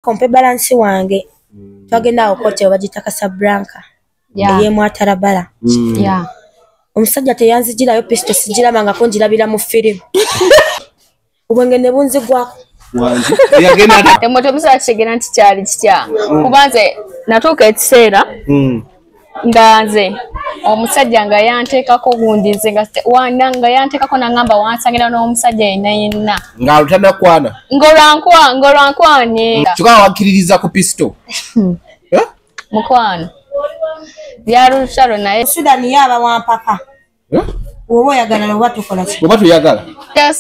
kompe balance wange twagenda okote obagita Casablanca ye mwatarabala omusajja teyanzigirayo pisto sigira manga konjirabira mu film ubwenge ne bunzigwako yagenda emoto musa kigena ntikyali kitya kubanze natuka ekiseera nganze omusajja nga yanteekako gundi nze nga yanteekako nangamba wansangira n'omusajja yenna nga lutana kwana ngolwankwani kyokka wakkiririza ku pisto mukwano byalutalo naye Sudani yaba wampaka oba oyagala noba tukola ki oba tuyagala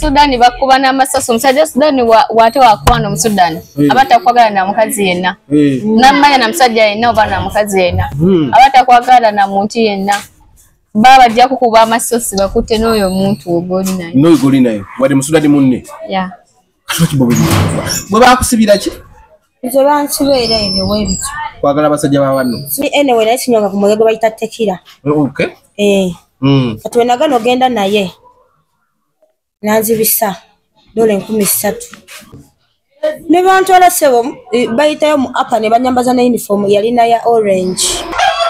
Sudani bakuba n'amasaso omusajja Sudani wate wakwana omusudani abatakwagala na mukazi yenna namanya na musajja yenna oba na mukazi yenna abatakwagala na muntu yenna baba ajja kukuba amasosi bakutte n'oyo muntu ogoli naye wali musudani munne bwe bakusibira ki izo bansibeera ebyo webiti kwagala abasajja babanno anyway naye sinyonga ku mugego bayita tekira kati we nagano ogenda naye nanzibisa $3,000 ne bantwala sebo bayitayo mu apa ne banyambaza na uniform yalina ya orange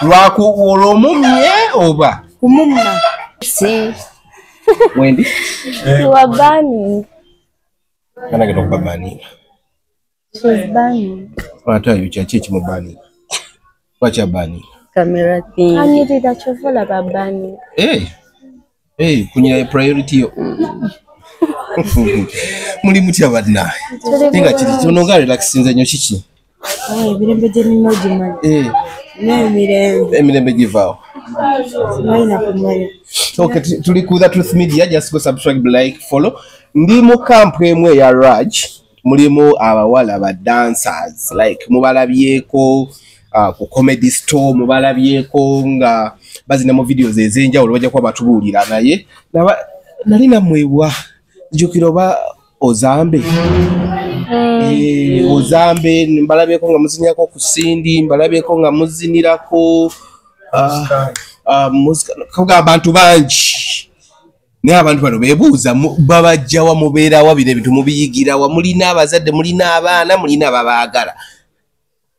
lwaku olomumye oba kumumma si wendi wa burning kana gero kwa burning she's burning wata yucha chichi mu burning wacha burning camera thing ani dida chovola ba burning kunyira priority yo muli mutya badna tinga kiti tononga relaxinze nyo chichi birembe je mimoji mali emirembe givao okay tuli ku The Truth Media just go subscribe like follow ndi mu camp emwe ya Raj mulimu abawala ba dancers like mubalabyeko ku comedy store mubalabyeko nga bazina mu videos ezenjawulo bajja kwa batubulira naye nali namwebwa jukiro ba ozambe ozambe mbalabyeko nga muzinyako ku sindi mbalabyeko nga muzinirako muzika kaga abantu banji ne abantu bano bebuuza babajja wa mubeera wabire bintu mubiyigira wa mulina abazadde mulina abaana mulina ababaagala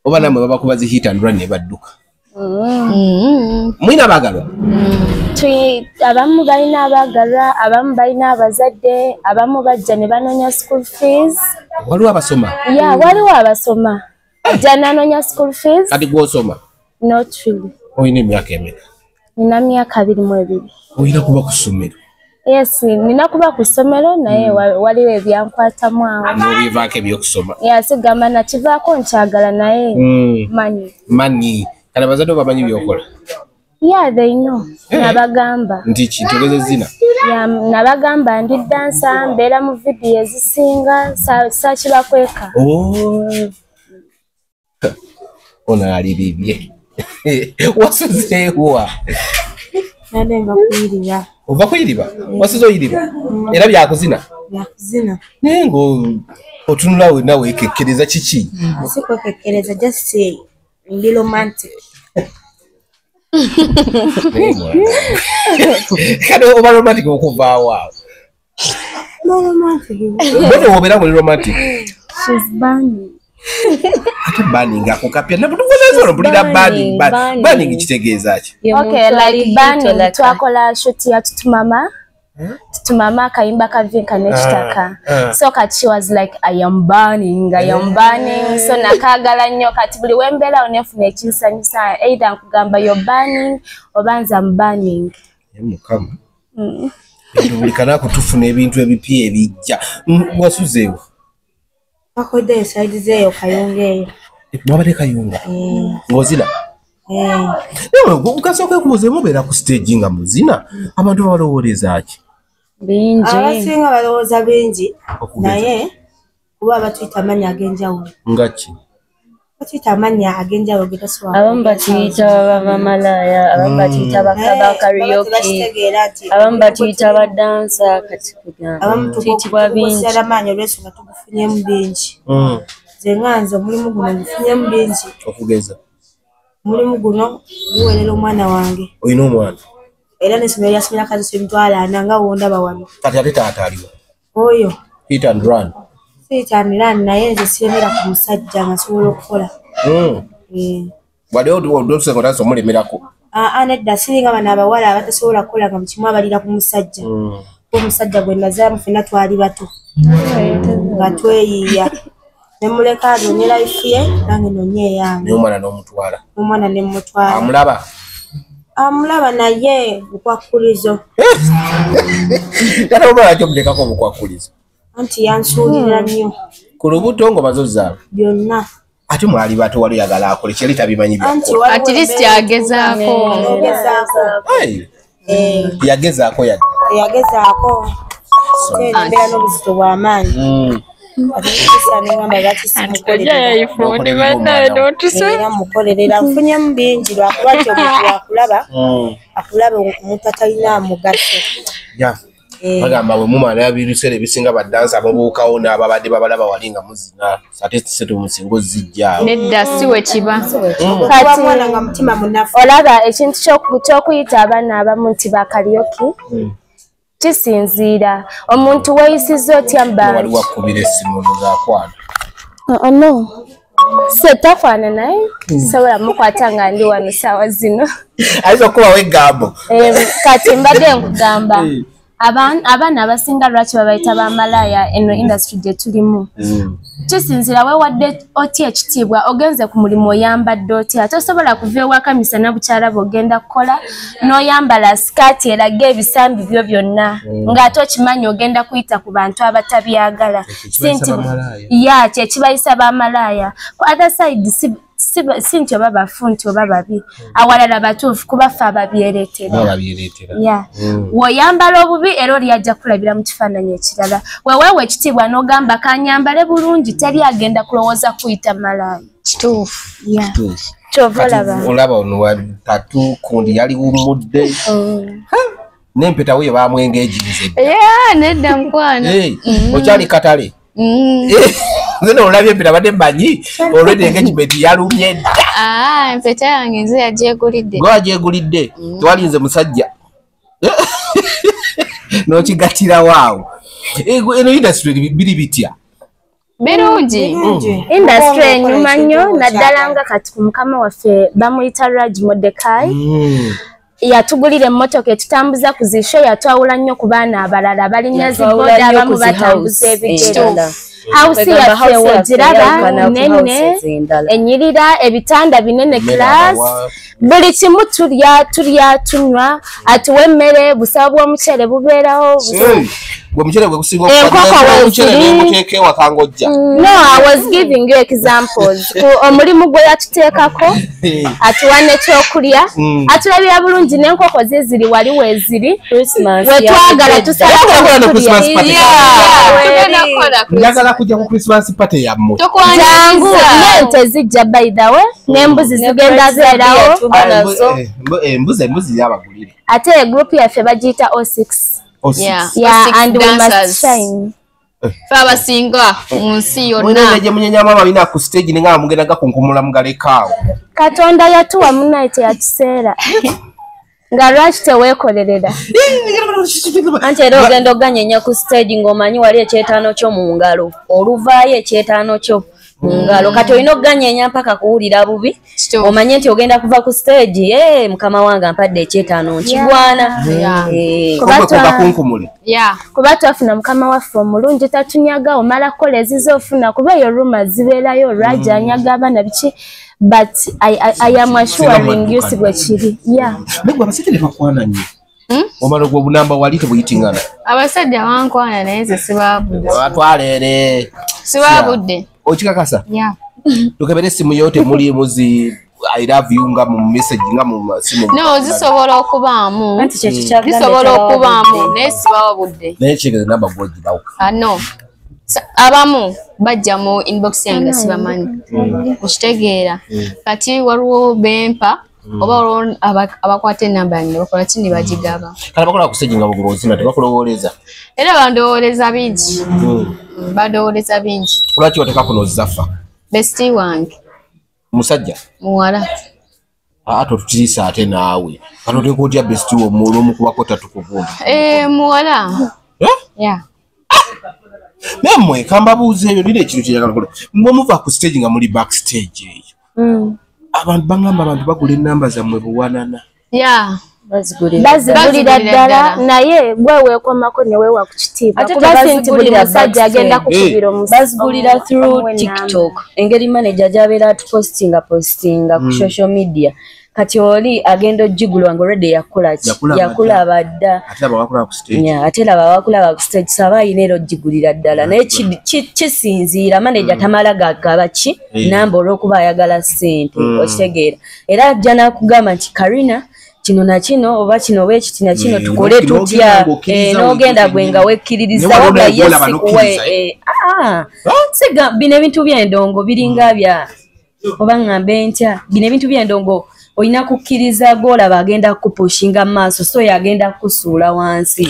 oba namwe babakubazi hit and run ne badduka mulina abaagalwa abamu balina abaagalwa abamu balina abazadde abamu bajja ne banonya school fees waliwo abasoma waliwo abasoma ajja nanonya school fees kati gwosoma not really oyina emyaka emeka nina myaka 22 oyina kuba ku ssomero yes nina kuba ku ssomero naye waliwo ebyankwatamu awo mubivaako ebyokusoma sigamba nakivaako nkyagala naye mani kana bazadde bamanyi byokola they know nabagamba nti kintogeze zina nabagamba ndi dansa mbeera mu vidiyo ezisinga sakibakweka ono aliribye wasuzeewa nadenga kuyiriba ova kuyiriba wasuze oyiriba era byakuzina naye ngo otunula wena weekekkereza kiki sikwekekkereza just ndi romantic kale oba romantic okuvaawo awo mbone wobeera muli romantic ate burning ako kapya nabutuvunazono mpulira burning kitegeeza ki twakola shoot ya tutumama akayimba kavinka nekitaka so kati she was like I am burning so nakagala nnyo kati buli wembeera onefuna ekinsanyusa either nkugamba you're burning oba nze am burning mukama buli kanaako tufuna ebintu ebipya ebijja wasuzeewo akode side zeyo kayongeyo mwabale kayunga ngozina ukasooka okubuuza mubeera ku stage nga muzina abantu balowoleza ki bingi abasinga balowooza bingi naye kuba batuyita amannya ag'enjawulo nga ki batuyita amannya ag'enjawulo getasobola abamu batuyita bamalaya abamu batuyita bakaraoke abamu batuyita badansa kati tuyitibwa bingi amaanyi olwensonga tugufunyemu bingi nze nganze omulimu guno ngufunyemu bingi okugeza omulimu guno guweerera omwana wange oyina omwana era n'essomero lyasomera kazi emitwalo 4 nga wondaba wano kati ate taata aliwa oyo hit and run Sitanira naye nze siremera ku musajja nga sobola okukola. Wali odose ngota somulemerako. Nedda siringa bana abawala abatasobola kukola nga mukimu abalira ku musajja. Omusajja gwe nazaamu ffenna twali bato. Nga tweyiiya. Ne muleka adonye life ye nange nonye eyange. N'omwana n'omutwala. Omwana ne mutwala. Amulaba? Amulaba naye bukwakulizo. Kale omwana kyomulekako bukwakulizo. Anti yansuulira nnyo. Ku lubuto ngo bazozaala? Byonna. Ate mwali bato wali oyagala akole kyali tabimanyi byakkola. At least yagezaako. Yagezaako yagezaako. Mbeera n'obuzito bw'amaanyi. Mukolerera nfunyemu bingi lwakuba nti omuntu akulaba akulaba omuntu atalina mugaso. Bagamba bwe mumala ebiseera ebisinga baddansa ababuukawo n'ababadde babalaba wali nga muzina ate setumusinga ozijjaawo. Nedda si we kiba. Kati nga mutima munafu. Olaba ekintu ky'okuyita abaana abamu nti bakaliyoki kisinziira omuntu weeyisiza otya mbanji. Wali wakubira essimu ng'akwana. No. Setafaana naye sobola mukwata nga ndi wano ssaawa zino. Ayinza okubawo eggambo. Kati mbadde nkugamba abaana abasinga lwaki babayita bamalaaya eno industry gye tulimu. Kisinziira weewadde otya ekitiibwa ogenze ku mulimu oyambadde otya tosobola kuva ewaka misana bukyala bw'ogenda kukola n'oyambala sikaati eraga ebisambi byo byonna ng'ate okimanyi ogenda kuyita ku bantu abatabyagala. Kyekibayisa bamalaaya. Ku other side si nti oba bafu nti oba babi awalala batuufu kuba ffe ababyereetera. W'oyambala obubi era oli ajja kulabira mu kifaananyi ekirala. Weeweewa ekitiibwa n'ogamba kanyambale bulungi teri agenda kulowooza kuyita malaaya. Kituufu. Kyova olaba. Olaba ono wa tatu kundi yali wumudde. N'empeta we baamwengeejinze. Nedda mukwana. Okyali katale. Nze olabye empeta badde mmanyi olwedde engagement yalumye dda. Empeta yange nze yagyegulidde. Gwe wagyegulidde tewalinze musajja. N'okigattira waawo. Eno industry biri bitya? Birungi. Industry enyuma nnyo naddala nga kati ku mukama waffe bamuyita Raj Modekai. Yatugulira emmotoka etutambuza ku zisho yatwawula nnyo ku baana abalala balinnya ziboda abamu batambuza ebigere. House yaffe wogiraba nene enyirira ebitanda binene class buli kimu tulya tunywa atuwa emmere busawo bw'omuceere bubeerawo. No, I was giving you examples. Omulimu gwe yatuteekako atuwa n'ekyokulya atulabira bulungi n'enkoko ze ziri wali weeziri wetwagala njagala kujja ku Christmas party yammwe. Jangu n'ente zijja by the way n'embuzi zigenda zeerawo. Embuzi yabagulire. Ate group yaffe bagiyita 06. And we must shine. Faba singa munsi yonna. Mwene je munyenyama babina ku stage ninga mugenda gakunkumula mugalekaawo. Katonda yatuwa munaite yakiseera. Nga lwaki teweekolerera. Anti era ogenda oganyenya ku stage ng'omanyi wali ekyetaano kyo mu ngalo. Oluvaayo ekyetaano kyo mu ngalo. Kati olina oganyenya mpaka kuwulira bubi. Omanye nti ogenda kuva ku stage. Mukama wange ampadde ekyetaano nkigwana. Kuba twafuna mukama waffe omulungi tatunyaga omala kukola ezizofuna kuba eyo rumors zibeerayo Raja anyaga abaana biki. But I am assuring you si bwe kiri. Megwa abasajja bakwana nnyo. Omala gwo bunamba wali tebuyitingana. Abasajja bankwana naye ze sibabudde. Batwalere. Sibabudde. Okikakasa? Tukebere essimu yote muli muzi I love you nga mu message nga mu simu. No, zisobola okubaamu. Zisobola okubaamu naye sibabudde. Naye kigeze namba gwogi bawo. No. Abamu bajja mu inbox yange sibamanyi. Okitegeera. Kati waliwo bempa oba waliwo abakwata enamba yange bakola kini bagigaba. Kale bakola ku stage nga bugulozi na tebakulowooleza. Era bandowooleza bingi. Bandowooleza bingi. Lwaki oteka kuno zaffa? Bestie wange. Musajja? Muwala. Ato tutisa ate naawe. Kano tekotya bestie wo mulo mukubako tatu kuvuga. Muwala. Yeah. Memwe kamba buzeyo nile ekintu kyeyagala kola. Mwe muva ku stage nga muli backstage eyo. Abantu bangamba abantu bagula enamba zammwe buwanana. Yeah. Bazigulira ddala naye gwe weekomako ne weewa ku kitiibwa kuba sinti buli musajja agenda kukubira omusajja bazigulira through TikTok engeri manager gy'abeera atupostinga ku social media kati oli agenda ojjigulwa nga already yakulaba dda ate laba wakulaba ku stage saba ayina era ojjigulira ddala naye kisinziira manager tamala gagaba ki namba olw'okuba ayagala ssente okitegeera era ajja n'akugamba nti Karina kino na kino oba kino oba ekiti na kino tukole tutya n'ogenda gwe nga wekkiririza wabula yesi kuwe sega bino ebintu by'endongo biringa bya oba ngambe ntya bino ebintu by'endongo olina kukkiriza gw'olaba agenda kupushinga mu maaso so yagenda kusuula wansi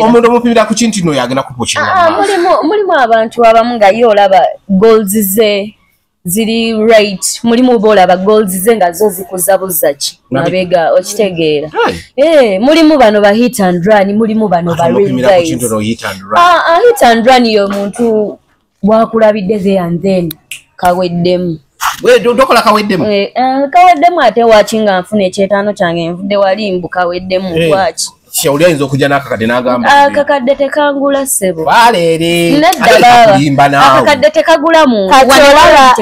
omuntu omupimira ku kintu no yagenda kupushinga mu maaso mulimu abantu abamu nga ye olaba goals ze ziri right mulimu bolaba goals ze nga zo zikuzabuza ki mabega okitegeera mulimu bano ba hit and run mulimu bano ba real guys hit and run yo muntu wakulabidde there and then kaweddemu dokola kaweddemu kaweddemu ate wakinga nfuna ekyetaano kyange nvudde wali mbu kaweddemu kwaki Shauri ayinza okujja n'akakadde n'agamba akakadde tekangula ssebo baleere nedda akakadde tekagula muntu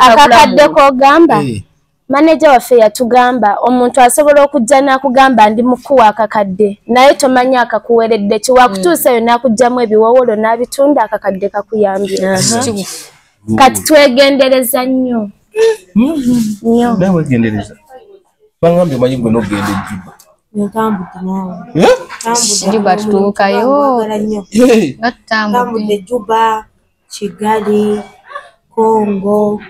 akakadde k'ogamba manager waffe yatugamba omuntu asobola okujja n'akugamba ndi mukuwa akakadde naye tomanya akakuweredde kiwakutuusayo n'akugjamu ebiwowolo n'abitunda akakadde kakuyambye kati twegendereza nnyo nawe wegendereza bangambye omanyi gwe n'ogenda ejjuba Juba tutuukayo tambudde Juba Kigali Kongo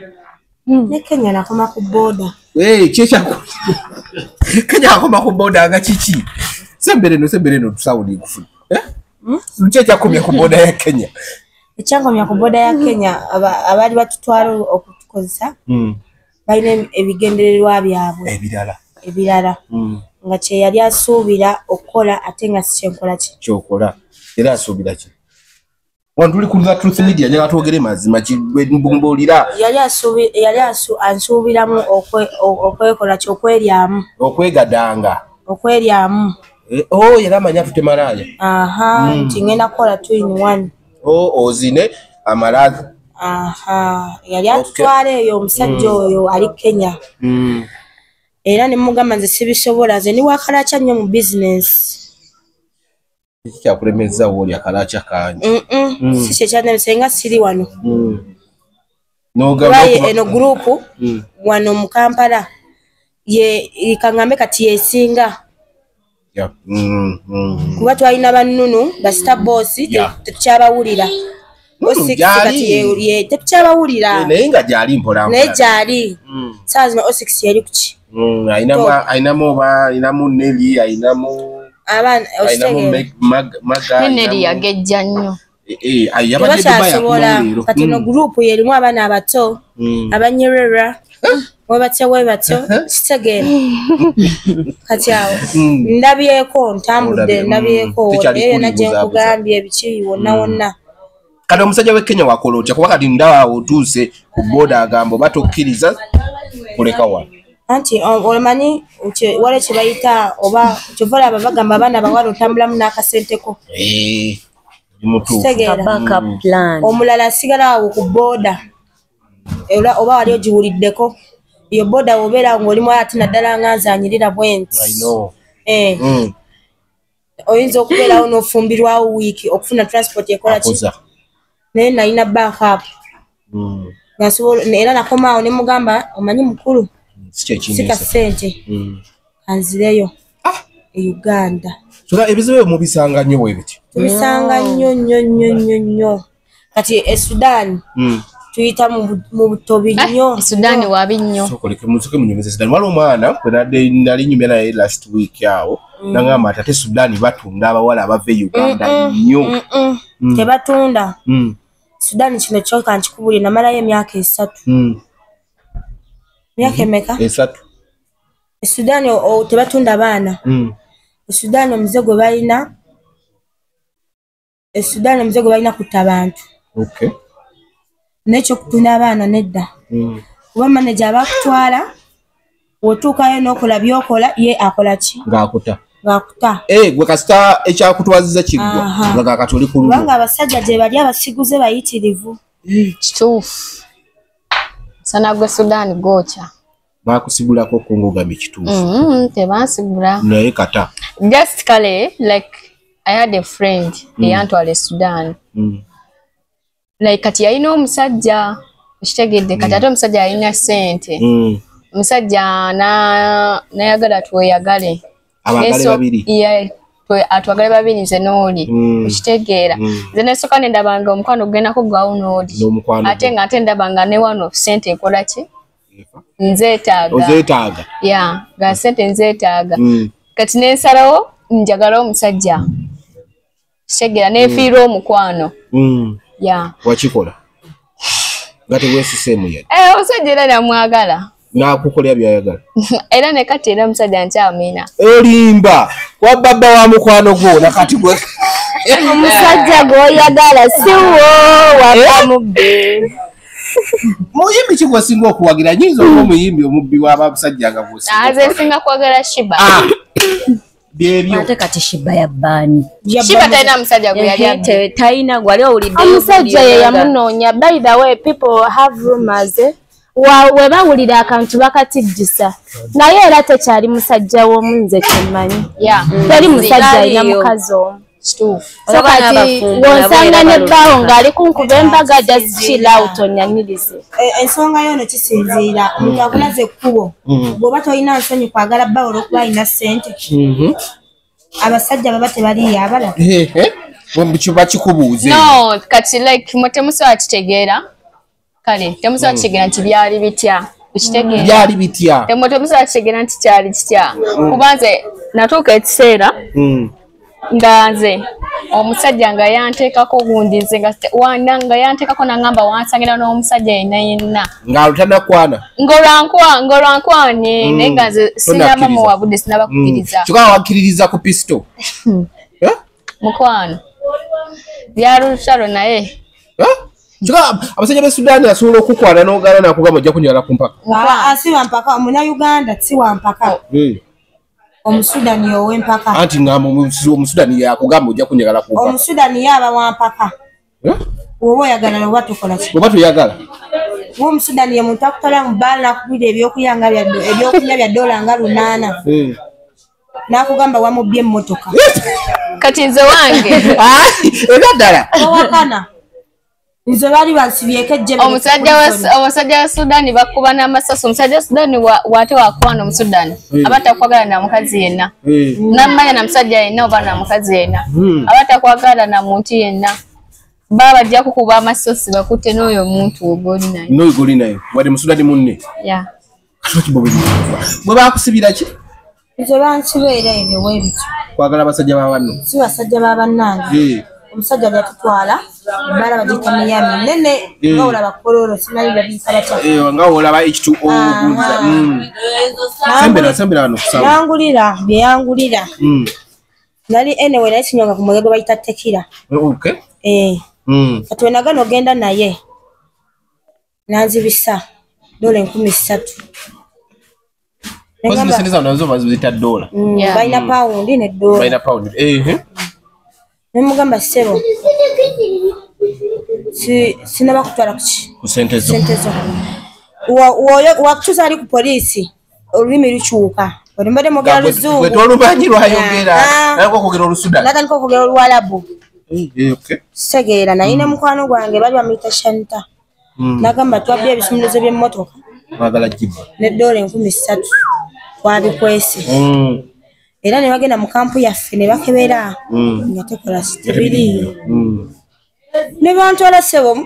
ne Kenya nakoma ku boda Kenya nakoma ku boda nga kiki sembere no tusawuli kufuna kyekyakomya ku boda ya Kenya ekyankomya ku boda ya Kenya abali batutwala okutukozesa balina ebigendererwa byabwe ebirala nga kye yali asuubira okukola ate nga si kyenkola kyokola era asuubira ki wantu tuli ku Truth Media njagala twogere mazima kimbulira yali ansuubiramu okwekola kyokweryamu okweryamu yali amanya tutemalaaya nti ngenda kukola 2 in 1 ozine amalazi yali atutwala eyo omusajja oyo ali Kenya era ne mugamba nze sibisobola nze ni wakalacha nnyo mu business kyakulemeza woli akalacha kanji si kyekyanne senga siri wano eno group wano mu Kampala ye kangambe kati yesinga kuba twalina bannunu ba star boss tetukyabawulira tetukyabawulira naye nga gyali mpola naye gyali saa zino O6 yali kuki ayinamu Nelly ayinamu Nelly yagejja nnyo kati no group yerimu abaana abato abanyerera webatyo kitegeera kati awo ndabyeko ntambudde ndabyeko eyo najje nkugambye ebiki wonna kati omusajja we Kenya wakola otya kuba kati ndaba otuuse ku boda agamba oba tokkiriza kuleka wano anti olamanyi wale kye bayita oba kyovala abagamba abaana abawala otambulamu n'akasenteko omulala asigala awo ku boda oba wali ogiwuliddeko iyo boda wobeera ng'olimu ate naddala nga nzanyirira bwenti oyinza okubeerawo n'ofumbirwawo wiiki okufuna transport ekola ki naye nalina backup era nakomaawo ne mugamba omanyi mukulu sika ssente kanzireyo e Uganda ebizibu mubisanga nnyo bwe bityo tubisanga nnyo kati e Sudan tuyita mu butobi nnyo Sudan wabi nnyo musoke munyumeze Sudan waliwo omwana nali nyumya naye last week awo nangamba ate Sudan batunda abawala abava e Uganda nnyo tebatunda Sudan kino kyoka nkikubulira namalayo emyaka 3 myaka emeka 3 Sudan tebatunda baana Sudan omuze gwe balina kutta abantu Okay. Nekyo kutunda abaana nedda. Kuba manager abakutwala otuukayo n'okola byokola ye akola ki? Ng'akuta. Ng'akuta. Gwe kasita ekyakutwaziza kiggwa nga kakatoli ku luno. Kubanga abasajja gye bali abasiguze bayitirivu. Kituufu. Sana gwe Sudan gocha. Bakusigulako kongogambe kituufu. Tebansigula. Naye kata. Just kale, like I had a friend eyantwala Sudan. Like kati yalina omusajja kitegedde kati ate omusajja yalina ssente. Omusajja nayagala tweyagale. Abagale babiri. Atwagale babiri nze n'oli okitegeera nze nesooka nendabanga omukwano ogenda kugwawo n'oli ate nga ate ndabanga ne wano ssente nkola ki nzeetaaga ozeetaaga nga ssente nzeetaaga kati nensalawo njagala omusajja kitegeera neefiirwa omukwano wakikola nga teweesiseemu yadde omusajja era namwagala n'akukolera byayagala era ne kati era omusajja nkyamina olimba wa baba wa mukwano gwo nakati gwe omusajja gw'oyagala siwo wabamubbi muyimbi ki gwesinga okuwagira nyinza okuba omuyimbi omubbi w'abasajja nga nze singa kwagala Shiba byebyo ate kati Shiba yabbaani Shiba talina musajja gwe yali talina gwali owulidde omusajja ye yamunoonya by the way people have rumors we bawulira akantu bakatijjisa naye era tekyali musajja w'omu nze kyemmanyi teri musajja alina mukazi omu kati wonsanga nebbaawo ng'ali kunkuba embaga just chill out onyanyirize ensonga yono kisinziira omuntu akulaze ekkubo bw'oba tolina nsonyi kwagala bbaawo olw'okuba alina ssente abasajja baba tebaliyo abala kiba kikubuuze no kati like mwe temusobola kitegeera kale temusobola kitegeera nti byali bitya ekitegeera byali bitya temusobola kitegeera nti kyali kitya kuba nze natuuka ekiseera nga nze omusajja nga yanteekako gundi nze nga yanteekako nangamba wansangira n'omusajja yenna ng'alutanakwana ng'olwankwane naye nga nze sinaba muwabudde sinaba kukkiriza kyokka wakkiririza ku pisto mukwano byalutalo naye kyokka abasajja b'e Sudan asobola okukwana n'ogaana nakugamba ojja kunjagala ku mpaka si wampaka omunauganda si wampaka omusudani ow'empaka anti ngamba omusudani yakugamba ojja kunjagala ku mpaka omusudani yaaba wampaka oba oyagala oba tokola ki oba toyagala omusudani ye muntu akutwala mu bbaala nakugulira ebyokunywa bya $8 nga 800 nakugamba wamubbye emmotoka kati nze wange era ddala owakana nze baali bansibyeko ejjebe omusajja wa Sudani bakuba n'amasaso omusajja wa Sudani wate wakwana omusudani aba takwagala na mukazi yenna nammanya na musajja yenna oba na mukazi yenna aba takwagala na muntu yenna baba bajja kukuba amasosi bakutte n'oyo omuntu goli naye wadde musudani munne bwe bakusibira ki nze bansibeera ebyo bwebityo kwagala basajja babanno si basajja babannange omusajja gyatutwala ebbala bagiyita Miami nene nga olaba kololo simanyi babiyita batya nga olaba H2O sembera wano kusawa nangulira byeyangulira nali enewe naye sinyonga ku mwege gwe bayita tekira kati wenagana ogenda naye nanzibisa $3,000 balina pawundi ne $1 nemugamba sebo sinaba kutwala ku sente zo wakutuusa ali ku poliisi olulimi lukyuka olimbadde mwogera luzungu wetolumanyi lwayogera nalako okwogera Olusudani natandika okwogera Oluwalabu kitegeera naye ne mukwano gwange bali bamuyita Shanta nagamba twabbye ebisumuluzo by'emmotoka ne $1,000 twabikwese era ne bagenda mu kampu yaffe ne bakebera nga tekola kitebiriyo ne bantwala sebo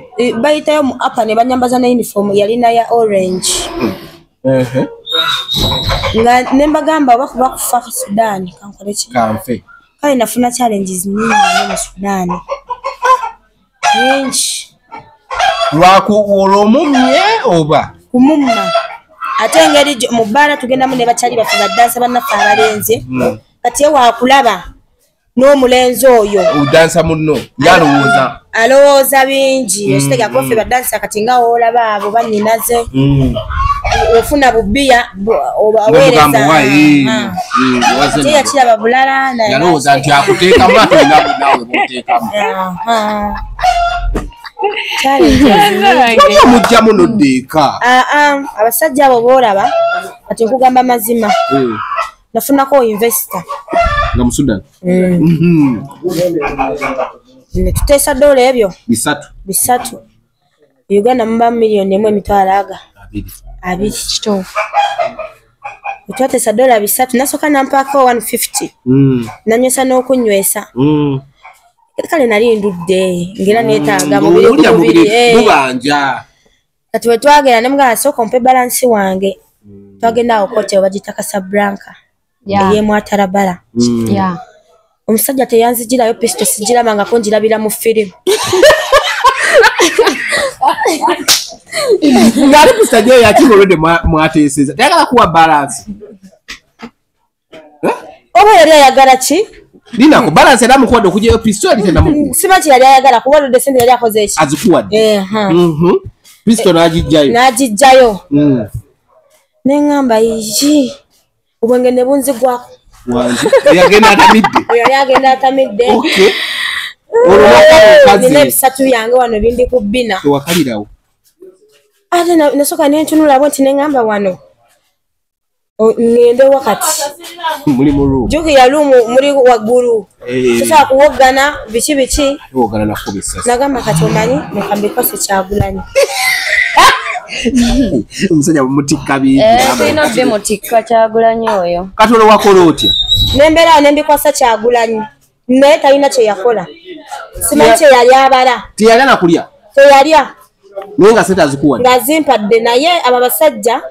bayitayo mu apa ne banyambaza ne uniform yalina ya orange nga ne mbagamba oba kuba kufa Sudan kankole ki kanfe kale nafuna challenges nyingi mu Sudan nyingi olwomumye oba kumumma ate engeri mu bbaala tugendamu ne bakyali baffe baddansa bannaffe abalenzi kati ye waakulaba n'omulenzi oyo odansa munno yalowooza alowooza bingi ekitega kofe badansa kati nga olaba abo banyinaze ofuna bubiya obaweereza yakiraba bulala yalowooza nti akuteekamu ate nawe boteekamu mujjamu noddeeka abasajja abo boolaba kati nkugamba mazima nafunako investor nga Sudan netuteesa dola ebyo bisatu Uganda mba milioni 1.2 kituufu twateesa dola bisatu nasooka nampaako 150 nanywesa n'okunywesa kale nali ndudde ngera neetaaga mubiri mubanja kati we twagenda ne mugamba sooka ompe balansi wange twagenda awo kote bagita Casablanca ey'Emwatarabala omusajja teyanzigirayo pisto sigirabangako njirabira mu firimu ng'ate pisto gyo yakingolwedde mwateeseza tayagala kuwa balansi oba yali ayagala ki linako balansi era mukuwadde okugyayo pisto yali tendamukuwa simanki yali ayagala kuba oludde sente yali akoze eki azikuwadde pisto n'agijjayo neŋŋamba iji obwenge ne bunzigwako yali agenda atamidde nina ebisatu byange wano bindi ku bbina ewakalirawo ate nasooka nentunulabo nti neŋŋamba wano ngende wakati muli mu room jukira lumu muri waggulu tusobola kuwoggana biki nagamba kati omanyi mukambikose Kyagulanyi omusajja mutikka tulina bbe mutikka Kyagulanyi oyo kati olwo wakola otya nembeerawo nembikwasa Kyagulanyi naye talina kye yakola simanyi kye yali abala teyalya nakulya teyalya naye nga sente azikuwadde ng'azimpadde naye abo abasajja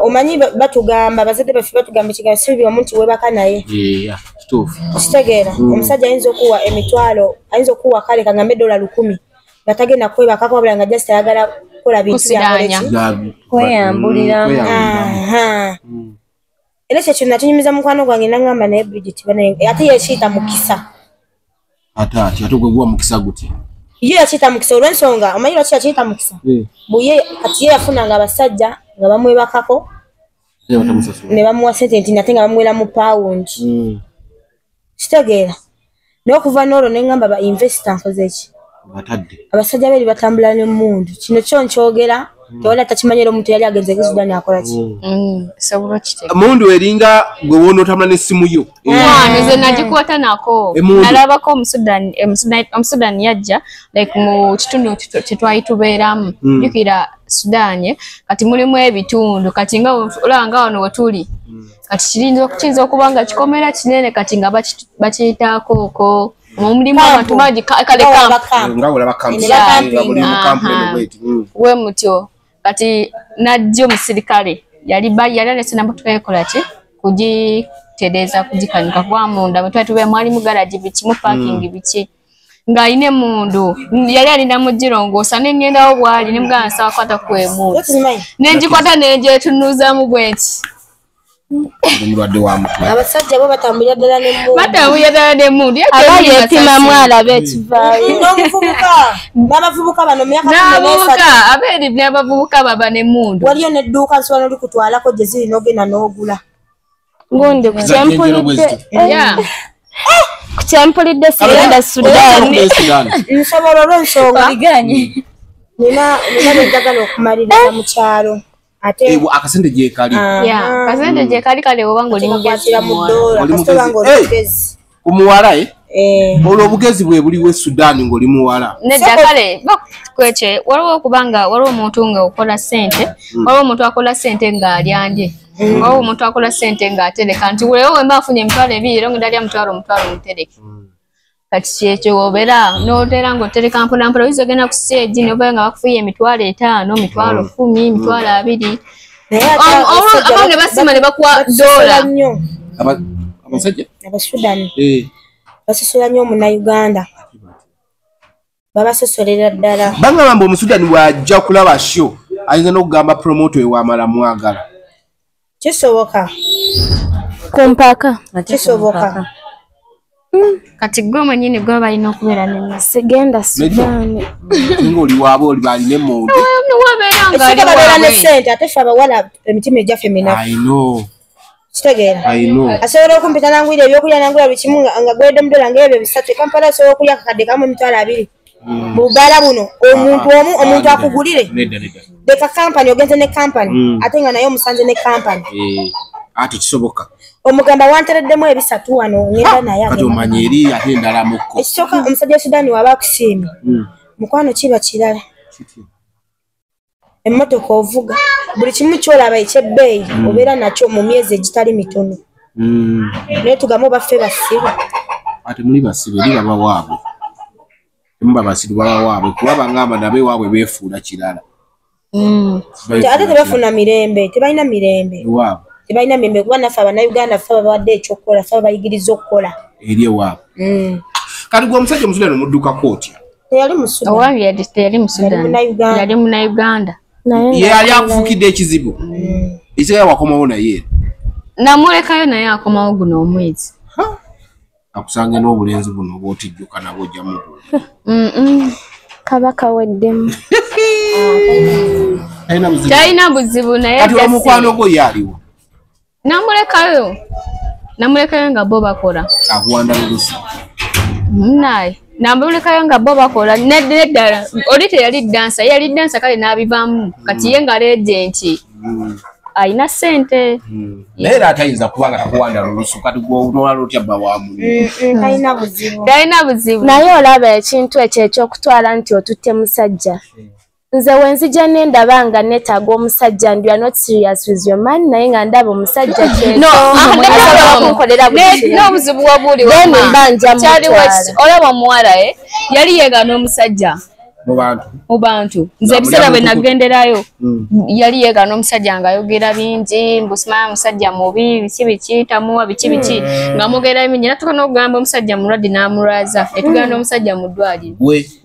omanyi batugamba bazadde baffe batugamba ekigambo sibi omuntu webaka naye kitegeera omusajja ayinza okuwa emitwalo ayinza okuwa kale kagambe $100 nga tagenda kwebakako wabula nga just ayagala kukola bintu kweyambuliramu era ekyo kyonna kinyumiza mukwano gwange naŋŋamba naye Bridget ate yakiyita mukisa ate gwe guwa mukisa gutya ye yakiyita mukisa olw'ensonga omanyi lwaki yakiyita mukisa buye kati ye yafunanga abasajja nga bamwebakako ne bamuwa sente nti nate nga bamuwera mu pawundi kitegeera naye okuva n'olwo neŋŋamba ba investor nkoze eki abasajja beeri batambula n'emmundu kino kyo nkyogera tewali atakimanyira omuntu yali agenze Sudani akola ki mundu eringa gwe woona otambula n'essimu yo nze nagikwata nako nalabako omusudani yajja like mu kitundu kyetwali tubeeramu jukira Sudani kati mulimu ebitundu kati nga olanga wano wetuli kati kiyinza okuba nga kikomera kinene kati nga bakiyitaako omulimu abantu bangi kale we mutyo kati najja omusirikale yali alese namotoka yekola ki kugitereeza kugikanika kuba munda bwe twali tube mwali mu garagi biki mu parking biki ng'ayina emundu yali alina mugirongoosa nengendawo bwali nemugana nsaba kwata kwemundu nengikwata nenjetunuuzaamu bwenti abasajja bo batambulira ddala n'emmundu abayepimamu alaba ekivaayo n'abavubuka bano n'abavubuka abeeri n'abavubuka baba n'emmundu waliyo n'edduuka nsobola n'olikutwalako gye ziri n'ogenda n'ogula ngundi ku kyempulidde sigenda Sudaani nsobola olw'ensonga nina benjagala okumalirira mu kyalo ate akasente gyekali kasente gyekali kale oba ng'olimugezira mu ddoola kasitoba ng'olugezi kumuwala olwo obugezi bwe buli we Sudaani ng'oli muwala nedda kale kwekye waliwo okubanga waliwo omuntu nga okola ssente waliwo omuntu akola ssente ng'alyandye waliwo omuntu akola ssente ng'atereka nti weewo wemba afunye emitwalo 2 era ng'endalya omutwalo mutereke kati kyekyo obeera n'otera ng'otereka mpolampola oyinza ogenda ku stage n'obeera nga bakufuye emitwalo 5 emitwalo 10 emitwalo 2 abamu ne basima ne bakuwa $. abasajja Abasudani basosola nnyo Munnayuganda babasosolera ddala bagamba Omusudani bw'ajja kulaba show ayinza n'okugamba promoto we wamala mwagala kisoboka kumpaka kisoboka Kati gwe mwenyini gwe balina okubeera n'emmere. Sigenda Sudan. Ngoli wabo oli bali ne muntu. Ekika babeera ne ssente ate ffe abawala emitima egyaffe minafu. I know. Kitegeera. I know. Asobola okumpita nangwira ebyokulya nangwira buli kimu nga gwedde mudola ng'ebyo bisatu. Kampala asobola okulya akakadde kamu emitwalo 2. Mu bbaala buno omuntu akugulire. Leka kampani ogenze ne kampani ate nga naye omusanze ne kampani. Ati kisoboka. Omugamba wantereddemu ebisatu wano ngenda naye. Kati omanye eri ate endala mukko. Ekisooka omusajja wa Sudan waba akusiimye. Mukwano kiba kirala. Emmotoka ovuga buli kimu kyolaba ekyebbeeyi obeera nakyo mu myezi egitali mitono. Naye tugamu baffe basibe. Ate muli basibe eri baba waabwe. Temuba basibe baba waabwe kuba bangamba nabe waabwe beefuula kirala. Ate tebafuna mirembe, tebalina mirembe. Waabwe. Tebalina mirembe kuba naffe Abannayuganda ffe babawadde ekyokukola, ffe bayigiriza okukola. Eri ewaabwe. Kati gwe omusajja Omusudani omudduukako otya? Teyali mu Sudan. Owange yali mu Sudan. Yali Munnayuganda. Yali akufukidde ekizibu. Ekigala wakomawo naye. Namulekayo naye akomawo guno omwezi. Akusange n'obulenzi buno bw'otijjuka nabwo ojjamu. Kabaka weddemu. Talina buzibu naye. Kati omukwano gwo yaliwo. Namulekayo nga bo bakola. Akuwanda lulusi. Naye. Namulekayo nga bo bakola neddala oli teyali dansa yali dansa kale n'abivaamu kati ye nga legenti ayina ssente naye era atayinza kuba nga takuwanda lulusu kati gw'onoola otya bba wamu talina buzibu naye olaba ekintu ekyo ekyokutwala nti otutte musajja nze wenzija nendaba nga neetaaga omusajja ndi not serious with your man naye nga ndaba omusajja n'obuzibu wabuli olaba omuwala yali yeegaana omusajja mu bantu nze ebiseera bwe nagenderayo yali yeegaana omusajja ng'ayogera bingi mbusima musajja mubi biki tamuwa biki nga mugera bingi era tuka n'okugamba omusajja mulwadde n'amulwaza ne tugenda n'omusajja mu ddwaliro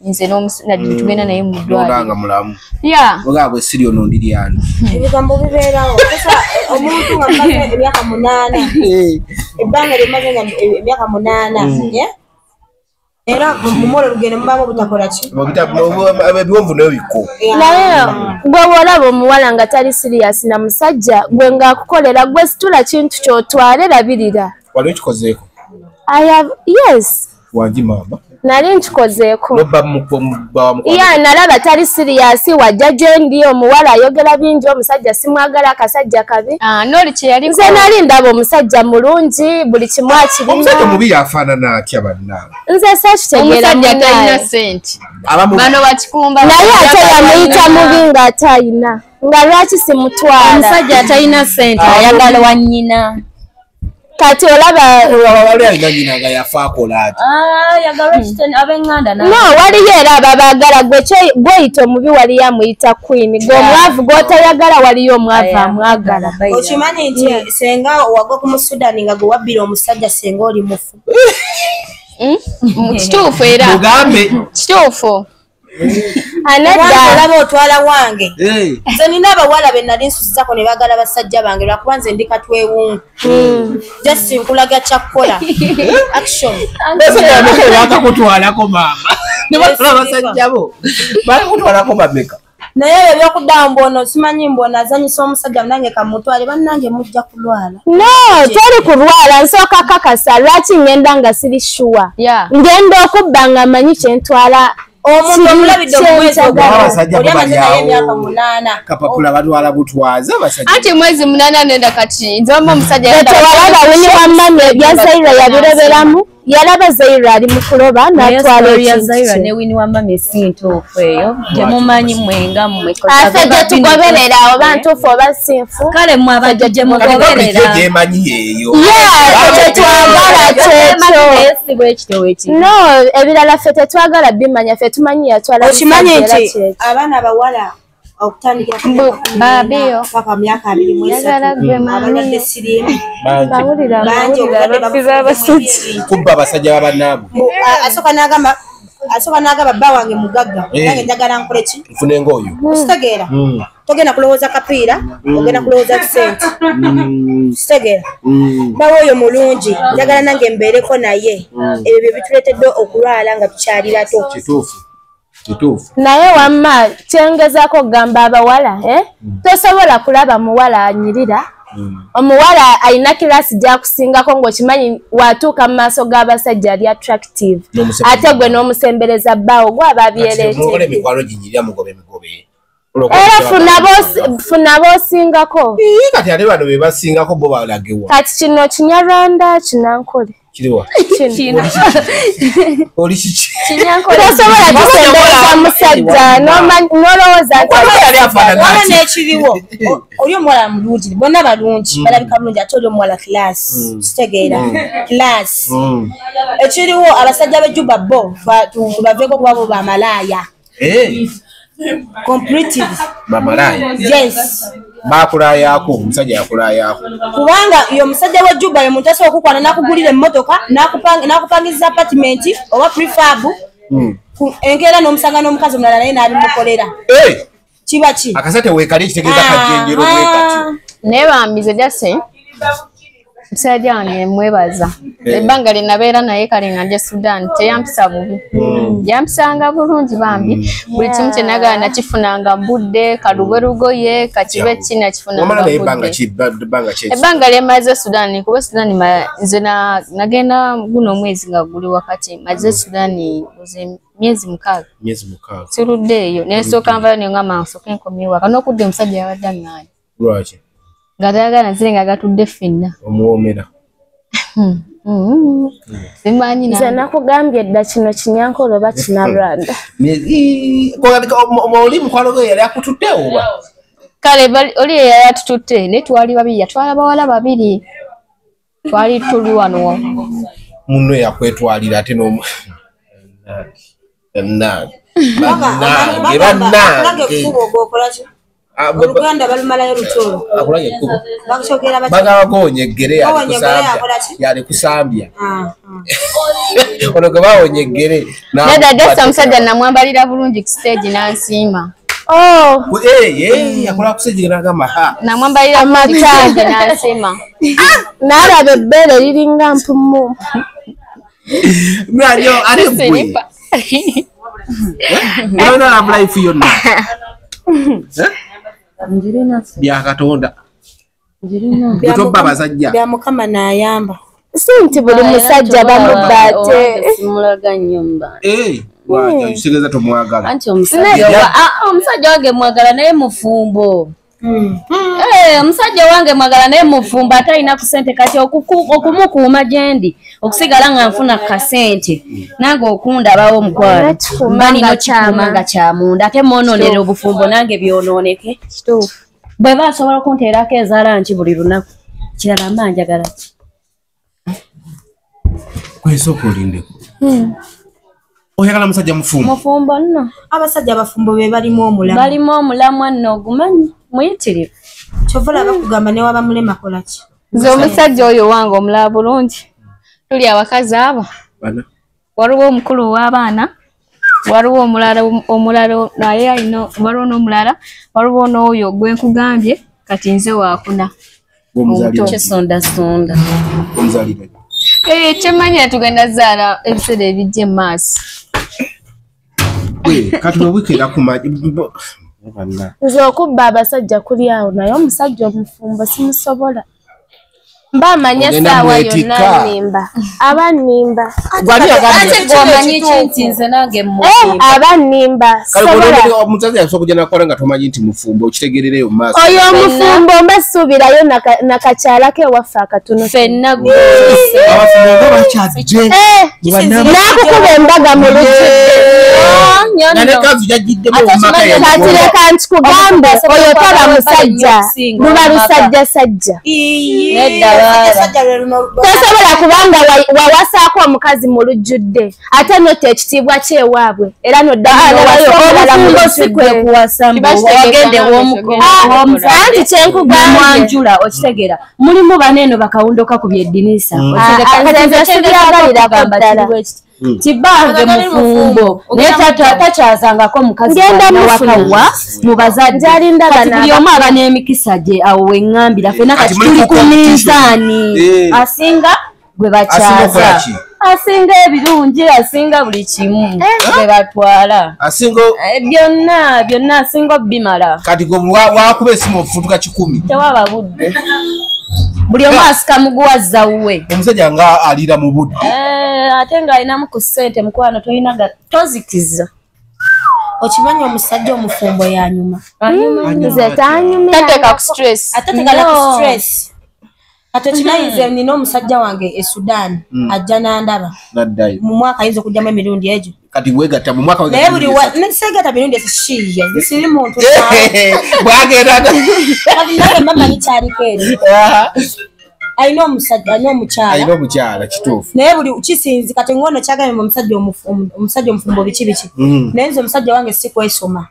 nze n'omusajja tugenda naye mu ddwaliro ogabwe siri ono ndiriano ebigambo bibeerawo omuntu nga maze emyaka 8 ebbanga lyemaze emyaka 8 era mumolo lugendo mubanga butakola ki ebiwonvu n'ebiko naye gwe olaba omuwala nga tali serious na musajja gwe ng'akukolera gwe situla kintu ky'otwale labirira wali okikozeeko yes wangi maama nali nkikozeeko nobba nalaba tali serious wajja gye ndi omuwala ayogera bingi omusajja simwagala akasajja kabi noli kyeyali nze nali ndaba omusajja mulungi buli kimu akirina omusajja mubi yafaanana atya bannaabwe nze sakitegeera omusajja talina ssente bano bakikumba naye ate yamuyita mubi ng'ate ayina nga lwaki simutwala omusajja atalina ssente ayagala wa nnyina kati olaba wali alina nnyina nga yafa akola ati yagalwa kiteni ab'enganda no waliyo era abo abaagala gweyita omubi waliyo amuyita queen g'omwavu gw'otayagala waliyo omwavu amwagala okimanyi nti senga wagwa ku Musudani nga gwe wabbira omusajja senga oli mufu kituufu era mugambe kituufu olaba otwala wange nze nina abawala be nali nsusizako ne baagala basajja bange lwakuba nze ndi katwewungu just nkulaga kyakukola action bakakutwalako maama ne batwala basajja bo bakakutwalako bameka naye ebyo ebyokuddawo mbono simanyi mbona azanyisa omusajja nange kamutwale bannange mujja kulwala no teri kulwala nsooka kakasa lwaki ngenda nga siri shuwa ngenda okubba nga manyi kyentwala omuntu omulabidde omwezi abasajja emyaka 8 kapapula batwala butwaza abasajja anti mwezi 8 nenda kati nze wamma omusajja tewalaba wini wammami ebya Zaira yabireberamu yalaba Zaira ali mu kuloba n'atwala ekintu Zaira ne wini wammami si ntuufu eyo temumanyi mwenga ate gye tugoberera oba ntuufu oba sinfu kale mwe abajja gye mugoberera gyemanyi eyo tetwagala kyekyo no ebirala ffe tetwagala bimanya ffe tumanyi yatwala okimanyi nti abaana abawala okutandikira babiyo paka myaka 23 abalwadde siriimu bangi kubba abasajja babannaabwe asooka n'agamba bba wange mugagga nange njagala nkole ki nfune ng'oyo okitegeera togenda kulowooza kapiira ogenda kulowooza sente kitegera bawo oyo mulungi njagala nange mbeereko naye ebyo bye bituleetedde okulwala nga tukyali bato naye wamma kyengezaako okugamba abawala tosobola kulaba muwala anyirira omuwala alina kirasi gyakusingako ng'okimanyi watuuka mu maaso g'abasajja ali attractive ate gwe n'omusembereza bbaawo gwaba abyereetedde era funa boosingako kati ate bano be basingako bo balagewa kati kino kinyarwanda kinankole oli kiki tosobola kusembereza musajja nolowooza nti nekiriwo oli omuwala mulungi bonna balungi balabika bulungi ate oli omuwala kilasi kitegeera kilasi ekiriwo abasajja b'ejjuba bo tubaveeko kuba bo bamalaaya completely bamalaya yes bakulaayako omusajja yakulaayako kubanga yo omusajja w'ejjuba ye muntu asobola okukwana n'akugulira emmotoka n'akupangiza apartment oba prefab enkeera n'omusanga n'omukazi omulala naye n'abimukolera kiba ki akasate weekali ekitegeeza kajjenjero bwekati naye bambize jase musajja wange mwebaza ebbanga lye nabeera naye kale nga nje Sudan teyampisa bubi yampisanga bulungi bambi buli kimu kye nagala nakifunanga budde kalugwe lugoye kakibe ki nakifunanga budde ebbanga lye maze Sudan kuba Sudan nze nagenda guno omwezi nga guli wakati maze Sudan myezi mukaaga siruddeeyo nesooka nvayo nengamba nsooke nkomye waka n'okudda omusajja yabadde angaanya lwaki nga tayagala nzire nga gatudde ffenna omuwoomera simanyi nze nakugambye edda kino kinyankole oba kinarwanda oli mukwano gwe yali akututte oba kale oli yali atututte naye twali babiri yatwala bawala babiri twali tuli wano munno yakwetwalira ate oluganda balumalayo lutolo bagaba gonyegere yali kusambya ono gwe bawonya eggere nedagasa omusajja namwambalira bulungi ku stage nansiima yakola kusejjera nagamba namwambalira bulungi ku stage nansiima naalaba ebbeere liringa mpumu mwanyo ate gwe nalabula ifu yonna byakatonda bitoba abasajja bya mukama n'ayamba si nti buli musajja bamubba ate kitegeeza tomwagala anti omusajja wange mwagala naye mufumbo omusajja wange mwagala naye mufumbo ate alina ku ssente kati okumukuuma gyendi okusigala nga nfuna kasente nange okundabawo omukwano mba nina kikuuma nga kyamunda ate mwonoonera obufumbo nange byonooneke bwe basobola okunteerako ezaala nki buli lunaku kirala mba njagala ki kwesooka olindeko oyagala musajja mufumbo mufumbo nno abasajja abafumbo be balimu omulamu balimu omulamu nno ogumanyi muyitirivu kyova bakugamba ne waba mulema kola ki nze omusajja oyo wange omulaba bulungi tuli abakazi abo waliwo omukulu w'abaana waliwo omulala naye alina waliwo n'omulala waliwo n'oyo gwe nkugambye kati nze waakuna kyesondasonda kyemanya tugenda zaala ebiseera ebijja emaaso kati wewikera kumaji nze okubba abasajja kuli awo naye omusajja omufumbo simusobola mba amanya essaawa yonna nnimba aba nnimba omanyi kinti nze nange aba nnimba omusajja yasobola kujja nakola nga tomanyi nti mufumbo okitegerereyo mu maaso oyo omufumbo mba suubirayo nakakyalako ewaffe akatono ffenna abafumbo nga bakyajje nakukuba embaga mu kati leka nkikugambe oyo taba musajja luba lusajjasajja tosobola kubanga wawasaako omukazi mu lujjudde ate nota ekitiibwa kyewaabwe era noddaanti kyenkugambemwanjula okitegeera mulimu baneeno bakawundoka ku byeddinisa Kibange mufumbo takyazangako mukazi wakawa mubazadde buli omu aba n'emikisa gye awo weŋŋambira fena kati tuli ku minzaani asinga gwe bakyaza asinga ebirungi asinga buli kimu gwe batwala byonna asinga obimala kati wakuba esimu ofutuka 10 tewaba budde buli omu asika muguwazza wuwe omusajja nga alira mu budde ate ng'alinamu ku ssente mukwano tolinaga tozikiza okimanyi omusajja omufumbo yanyuma tateeka ku stress atategala ku stress ate kinayize nina omusajja wange e Sudan ajja nandaba mu mwaka ayinza okujjamu emirundi egyo kati wegatta mu mwaka naye buli nesegata mirundi esishiye siri muntu bwagenda kati naye mama nikyaliko eri ayina omukyala kituufu naye buli kisinzi kati ngono kyagambe omusajja omufumbo biki naye nze omusajja wange sikwesoma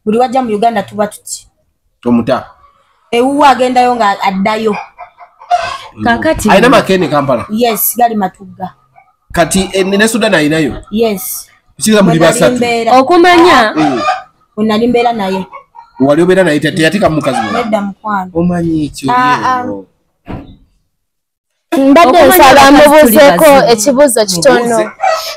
buli wajja mu Uganda tuba tuti omuta ewuwa agendayo nga addayo kakati ayina makene Kampala yes gali Matugga kati ne Sudan ayinayo yes kiza muri basatu okumanya unali mbeera naye wali obeera naye teyatika mu mukazi nedda mukwano omanyi ekyo mbadde nsaba mubuzeeko ekibuuzo kitono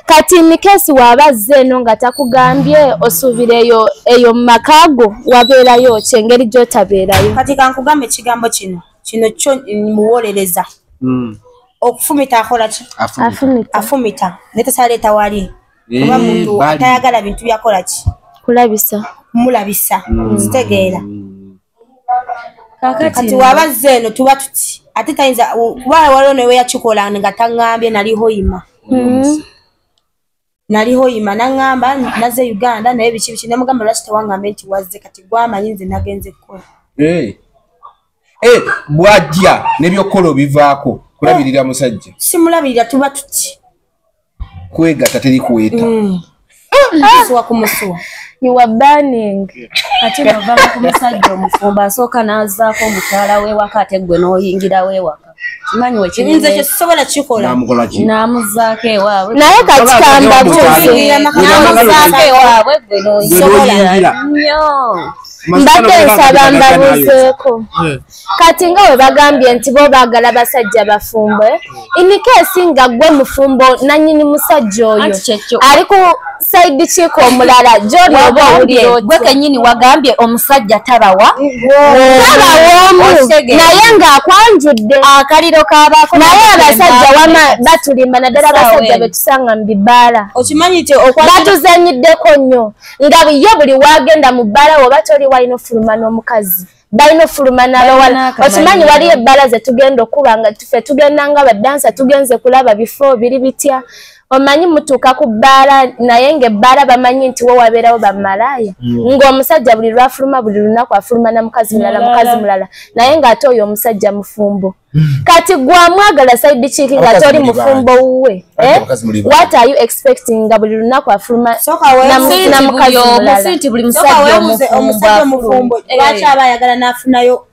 kati mikesi waabazze eno nga takugambye osuubireyo eyo mu makaago wabeerayo ki engeri gy'otabeerayo kati kankugambe ekigambo kino kyo muwolereza okufumita akola ki afumita netesaleeta wali oba muntu atayagala bintu byakola ki mulabisa zitegeera kati wabazze eno tuba tuti ate tayinza kuba waliwo newe yakikola nga taŋŋambye naliho yima naŋŋamba naze Uganda naye biki namugamba lwaki tewaŋŋambe nti wazze kati gwamanyi nze nagenze kukola bwajja n'ebyokola bivaako kulabirira musajja simulabirira tuba tuti kwegatta teri kuweta suwa kumusuwa you are burning ate bavanga ku musajja omufumbo asooka n'azaako omukyala w'ewaka ate gwe n'oyingira w'ewaka kimanyi nze kyesobola kikola n'amuzaako ewaabwe naye kati kamba n'amuzaako ewaabwe gwe n'oyingira nnyo mbadde nsaba mbabuuzeeko kati nga we bagambye nti bo baagala basajja bafumbe inikeesi nga gwe mufumbo nannyini musajja oyo ali ku sayidi kiiko omulala gy'oli oba owulira gwe kennyini wagambye omusajja tabawa omu naye ng'akwanjudde akaliro kaabaako naye abasajja wama batulimba naddala abasajja be tusanga mu bibbaala okimanyi nti batuzanyiddeko nnyo nga yo buli waagenda mu bbaala woba toli walina ofuluma n'omukazi balina ofuluma n'abawala okimanyi waliyo ebbaala ze tugenda okuba nga ffe tugenda nga badansa tugenze kulaba bifo biri bitya omanyi mutuuka ku bbaala naye ng'ebbaala bamanyi nti wo wabeerawo bamalaaya ng'omusajja buli lwafuluma buli lunaku afuluma na mukazi mulala naye ng'ate oyo omusajja mufumbo kati gwamwagala sayidi kiiki nga toli mufumbo wuwe what are you expecting nga buli lunaku afuluma na mukazi omufumbo lwaki aba ayagala n'afunayo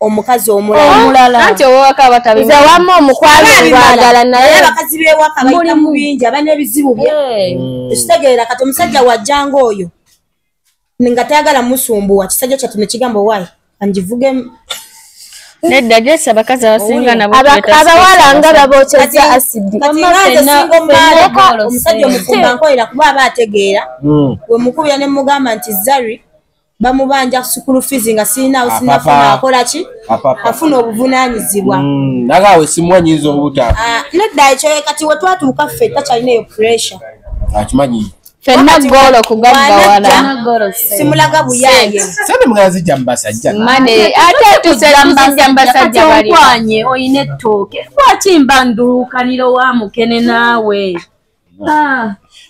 omukazi omulala anti owaka batabizi nze wamma omukwano gwagala naye abakazi b'ewaka bayita mu bingi abana ebizibu bye ekitegeera kati omusajja wajjanga oyo nga tayagala musumbuwa kisajja kyattu nekigamba waayi kangivuge nedda gyesa abakazi abasinga nabo abawala nga babokyeza asidi kati nga nze singa omusajja omufumba nkolera kuba aba ategeera we mukubira ne mugamba nti Zari bamubanja school fees nga sinaawo sinafuna akola ki afuna obuvunaanyizibwa nagawe simwanyiza obuta nedda ekyo kati we twatuuka ffe takyalina eyo pressure akimanyi fenna golo kugaggawala simulaga buyaaye sane mugazijja mbasajja mane ate tuzijja mbasajja bali kwanye oyina ettooke lwaki mbandulukaniro wa mukene naawe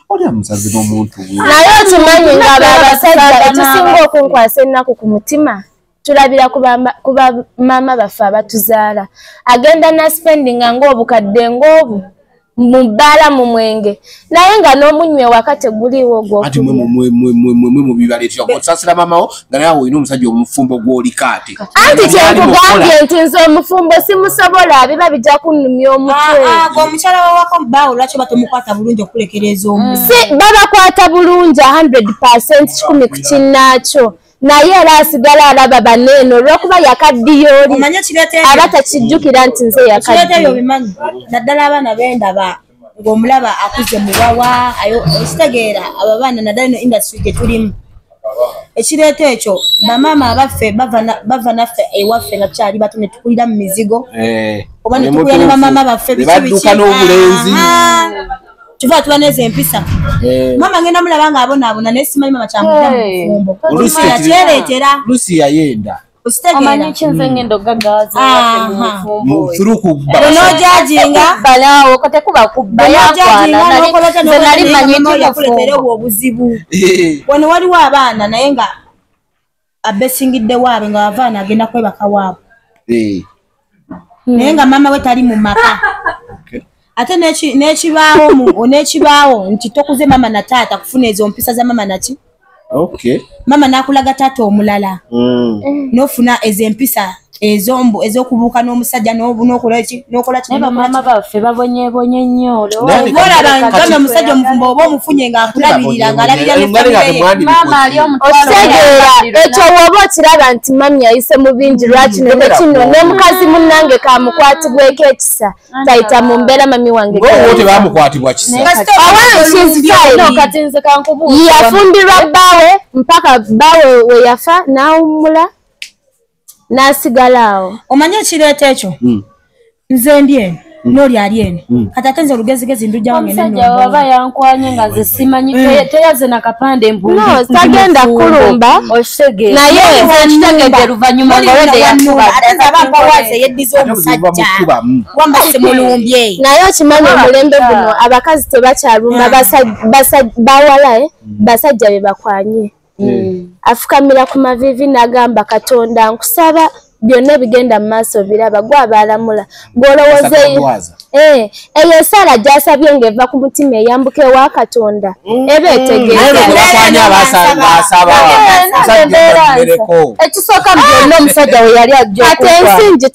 olya musazi n'omuntu naye okimanyi nga abasajja etusinga okunkwasa ennaku ku mutima tulabira ku bamaama baffe abatuzaala agenda naspendinga ng'obukadde ng'obu mubala mu mwenge naye nga n'omunywe wakati guliwo gwo ati mwe mu bibaletya okusasira mamawo nga nawe oyina omusajja omufumbo gw'olikaate anti kyekugambye nti nze omufumbo simusobola biba bijja kunnumya omutwe omukyala wawako bawo lwaki batomukwata bulungi okulekereza omuntu si babakwata bulungi 100% kikumi ku kinnaakyo naye era asigala alaba banene olw'okuba yakaddiyooli aba takijjukira nti nze yakaddiyo bimanyi naddala abaana bendaba ng'omulaba akuze muwawa ekitegeera abo abaana naddala ino industry gye tulimu ekireeta ekyo bamaama abaffe bava naffe ewaffe nga tukyali bato ne tukulira mu mizigo oba ne tukulira ne bamaama baffe badduka n'obulenzi tuva tuba neze empisa mama ngenda mulaba nga abonaabona naye simanyi mama kyamudda mu bufumbo yakyereetera lusi yayenda omanyi kinze ngenda ogagaza onojajinga balawo katekuba nze nali manyi yakuleetera obwo obuzibu wano waliwo abaana naye nga abesingidde waabe nga wavaana agenda kwebaka waabwe naye nga mama we tali mu maka ate n'ekibaawo nti tokuze mama na taata kufuna ezo mpisa za mama naki mama nakulaga taata omulala nofuna ezo empisa ez'okubuuka n'omusajja n'okola mama baffe babonyebonye nnyo olaba omusajja omufumbo oba omufunye ng'akulabirira ng'alabirira okitegeera ekyo wooba okiraba nti mami yayise mu bingi lwakino nekino n'omukazi munnange kamukwatibweko ekisa tayita mu mbeera mami wange tebamukwatibwa kisa yafumbirwa bbaawe mpaka bbaawe we yafa n'awummula nasigalawo omanyi ekireeta ekyo nze ndi eno n'oli ali eno kati ate nze olugezigezi ndujja wange omusajja waba yankwanye nga nze simanyi teyaze nakapande tagenda kulumba naye kitegedde luvannyuma ngolwedde yakubawaze yeddiza omusajja wamba simulumbye naye okimanyi omulembe guno abakazi tebakyalumba bawala basajja be bakwanye afukamira ku mavivi n'agamba Katonda nkusaba byonna bigenda mu maaso biraba gwabalamula gwolowooza eyo esaala gy'asabye ng'eva ku mutima eyambuka ewa Katonda eba ekisooka byonna omusajja we yali ajja ate ensingi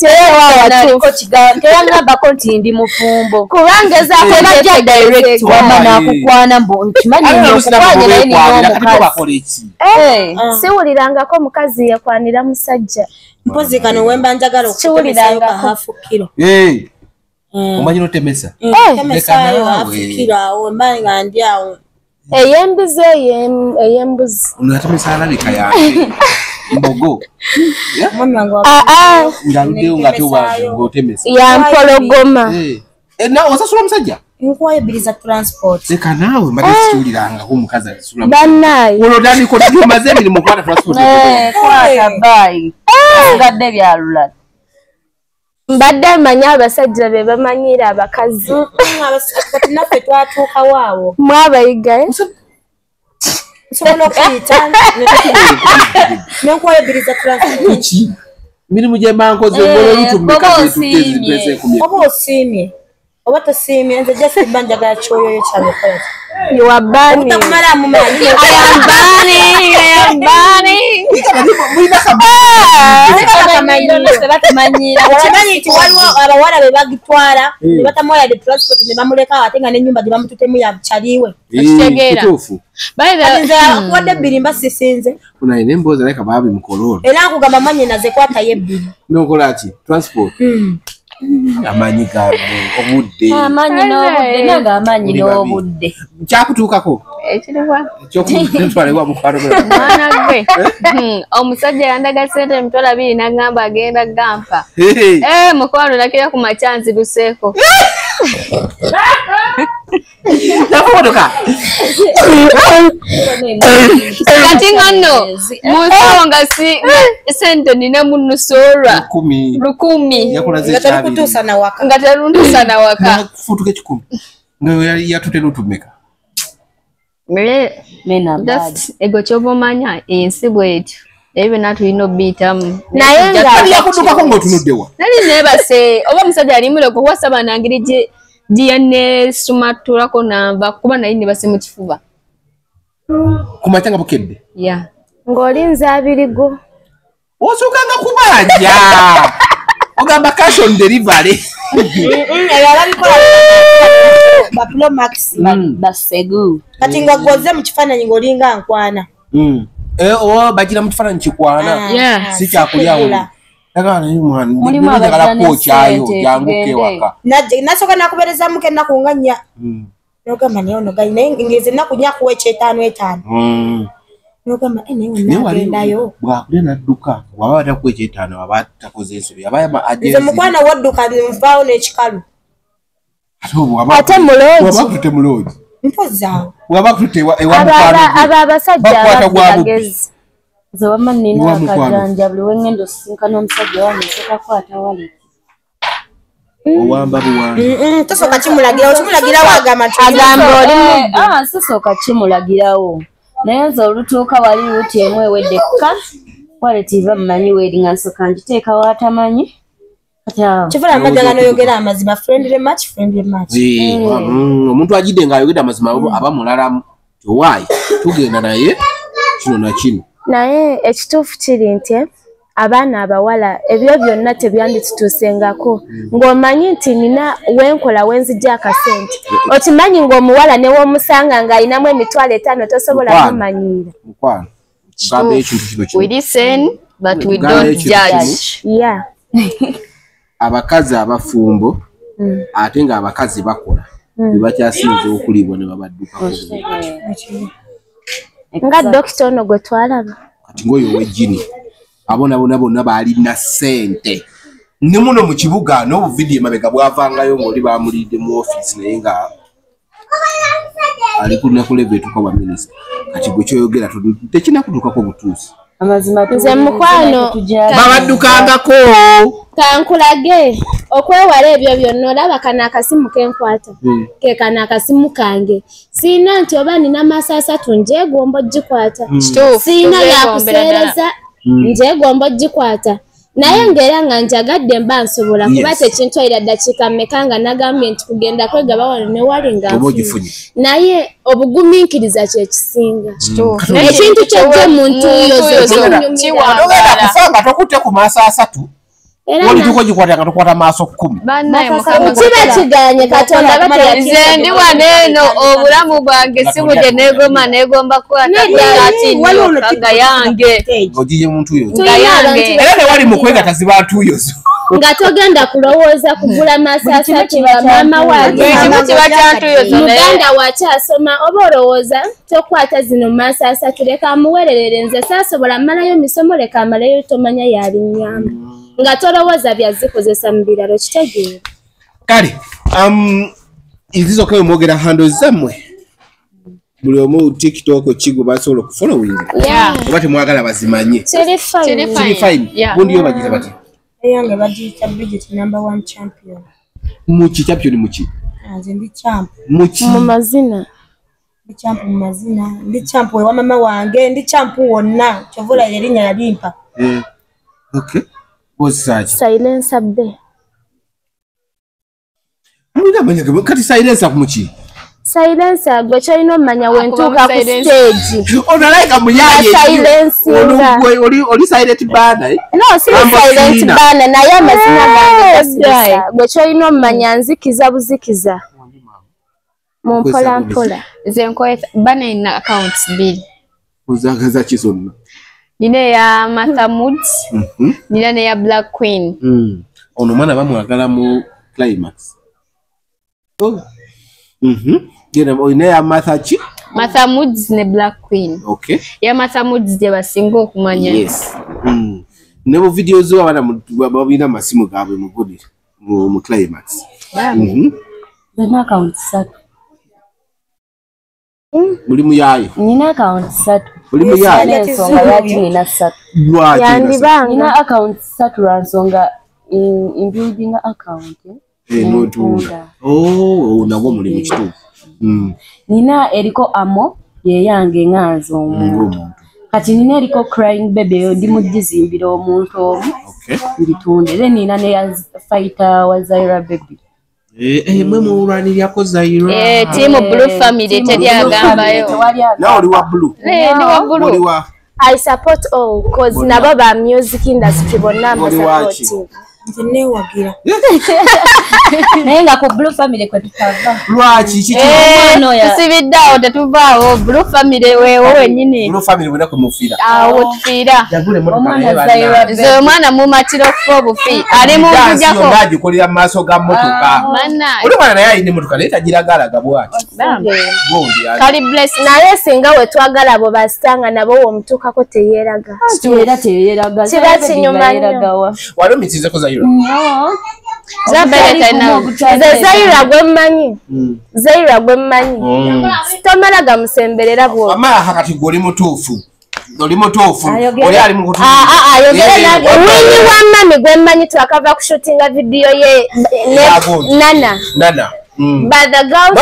teyangambako nti ndi mufumbo kubanga ezakobajja direct wamba nakukwana nkimanyi okukwanya naye nina omukazi siwulirangako omukazi yakwanira musajja mpozi kano wemba njagala okutemesayo ka hafu kilo omanyi notemesa temesayo hafu kilo awo mba nga ndi awo ey'embuzi ey'embuzi unatemesa alabika yange mbogo ngaluddeyo ng'otemesa yampologoma osasula omusajja nkwayo ebbiri za transport leka naawe mbadde sikiwulirangako omukazi asasula bannaye olwotandika omaze emirimu okwata transport kwata bayi gadde byalula mbadde mmanyi abasajja be bamanyira abakazi kati naffe twatuukawo awo mwabayigayo nsobola okuyita nenkwayo ebbiri za transport ki mirimu gye mbankoze oba osiimye oba tosiimye nze just mba njagala kyoyoyo kyamukola yowabbani kimanyi nti waliwo abawala be bagitwala ne batamuwala de transport ne bamuleka ate nga n'ennyumba gye bamututemu yakyaliwe nze akuwadde ebbiri mba sisinze unaine emboozi aleka baabi mukololo era nkugamba manye naze kwatayo ebbiri nokola ki transport amanyi gago obudde amanyi n'obudde naga amanyi n'obudde kyakutuukako ekyokutuukalebwa mukwano mwana gwe omusajja yandaga sente emitwalo 2 n'agamba agenda gampa mukwano nakira ku makyanzi luseeko nakumotoka kati ngano musawo nga sente nina munusolwa 10 nga teruntuusa na waka futuka 10 nga yatute lutumeka ego kyoba omanya ensi bwetyo ebyo natulina obiyitamu naye yakudukako ng'otunuddewa nali neebase oba omusajja alimule okuwasa banangiri gye DNA sumatulako namba kuba naye ne base mu kifuba. Kumatanga bukedde. Yeah. Ng'olinza abirigo. Osukanga kubanja. Ogamba cash on delivery. Eyalabikola Baplo Max. Basegu. Kati nga gwoze mu kifaananyi ng'olinga nkwana. Bagira mu kifaananyi kikwana. Yeah. Si kyakulyawo. Agana yumwana. Mulimu abajjana kyayo janguke waka. Nasoka nakubereza muke nakunganya. Nogamba naye ono gali naye ngeze nakunya kuwe 5 Nogamba naye ono nagendayo. Bwakule nadduka. Waba atakuwe 5 waba takoze ensobi. Abaya ma agency. Nze mukwana wadduka nvaawo n'ekikalu. Ate muloogi. Waba kutute muloogi. Mpozaawo. Waba kutute ewa aba abasajja abagezi. Nze wamma nina akajanja buli wengendo sinkana omusajja wange sekakwata wali. Owamba buwanga. Tosoka kimulagira okimulagirawo agamba oli sisoka kimulagirawo. Naye nze olutuuka wali luti emu eweddeka wale tiva mmanyi weeringa nsoka ngiteeka watamanyi. Kivula amajjanga n'oyogera amazima friendly match. Omuntu agidde ng'ayogedde amazima aba mulalamu. Owaayi tugenda naye kino na kino. Naye ekituufu kiri nti abaana abawala ebyo byonna tebyanditutuusengako ng'omanyi nti nina wenkola wenzijja akasente okimanyi ng'omuwala ne w'omusanga ng'alinamu emitwalo 5 tosobola kumanyiira. We listen but we don't judge. Yeah. Abakazi abafumbo ate nga abakazi bakola bebakyasinze okulibwa ne babadduka nga dokita ono gwe twalaba kati ngoyo wejjini abona bonna balina ssente ne muno mu kibuga n'obuvidiyo emabega bwavangayo ng'oli bamulidde mu office naye nga ali ku level etuuka bwa minisita kati gwe kyoyogera tekinakutuukako butuusi. Nze mukwano babaddukangako kankulage okwewala ebyo byonna olaba kana akasimu kenkwata ke kana akasimu kange siina nti oba nina masaasa tunjeegomba ogikwata siina yakuseereza njeegomba ogikwata naye ng'era nga njagadde mba nsobola kuba tekintwalira ddakiika mmeka nga nagambye nti kugenda kwegaba wano ne wali nga naye obugumiikiriza kye kisinga ekintu kyajja muntu kufanga tokutte ku maaso 3 oli tukogikwata nga tukwata maaso 10 kiba kiganye Katonda nze ndi wano eno obulamu bwange simudde negomba kukwata yange ogiye muntu yo era ne wali mukwegatazi bantu yo nga togenda kulowooza kugula masaasa kiba maama wange muganda wakyasoma oba olowooza tokwata zino masaasa tuleka amuwererere nze saasobola mmalayo misomo leka amalayo tomanya yalinnyamba nga tolowooza byazikozesa mu biralo kitegeera kale izizo kawe mwogera handles zammwe buli omu TikTok kigo basobola okufollowinga oba temwagala bazimanye kiri fine bundi yo bagize bati eyange bagiyita Bridget #1 champion. Muki champion muki? Nze ndi champ. Muki? Mu mazina. Ndi champ mu mazina. Ndi champ wa mama wange, ndi champ wonna. Chovula ile linya yalimpa. Okay. What's that? Silence abbe. Mwina manya kati silence akumuki? Silence gwe chalino manya wentuka ku stage. Ona like amuyaye. Silence. Oli silent bana eh? No, silent bana na ya mazina gange. Gwe chalino manya nzikiza buzikiza. Mumpola mpola. Zenko bana ina accounts 2. Uzagaza kizonna. Nine ya Mathamuds. Nine ya Black Queen. Ono mwana bamwagala mu climax. Oh. Gena oyine ya Mathachi? Mathamuds ne Black Queen. Okay. Ya Mathamuds je basinga okumanya. Yes. Nebo videos zo abana babina masimu gabe mugudira mu climax. Nina account 3. Muri mu yayo. Nina account 3. Muri mu yayo. Nsonga yaki nina 3. Yandibanga. Nina account 3 lwansonga in building account. Oh, nabo muri mu kitu. Nina eriko amo ye yange nganzo omuntu. Kati nina eriko crying baby ndi mujizimbira omuntu omu. Okay. Nditunde. Then nina ne fighter wa Zaira baby. Mwe muulwaniryako Zaira. Team Blue family teri agambayo. Na oli wa Blue. Ni wa Blue. Oli wa I support all cause nabo ba music industry bonna support. Nne wagira. Nayenga ku Blue family kwe tutava. Lwaki kiki? Tusibiddawo tetuvaawo Blue family wewe wenyini. Blue family wena kumufira. Awo tufiira. Yagule Omwana Zaira. Ze omwana mu matiro fo bufi. Ali mu kujako. Ndaji kolera maaso ga motoka. Manna. Oli mwana naye ayine motoka naye tajiragala gabwati. Kali bless naye singa we twagala abo basitanga nabo omutukako teyeraga. Era teyeraga. Kiba kinyuma nnyo. Waliwo mitinze ko Zaira. Zaira gwemmanyi. Zaira gwemmanyi. Sitomalaga musemberera bwo. Mama hakati goli mutuufu. Oli mutuufu. Oli ali mu kutuufu. Ayogera nabyo. Winyi wa mami gwemmanyi twakava kushootinga video ye Nana. Nana. But the girl.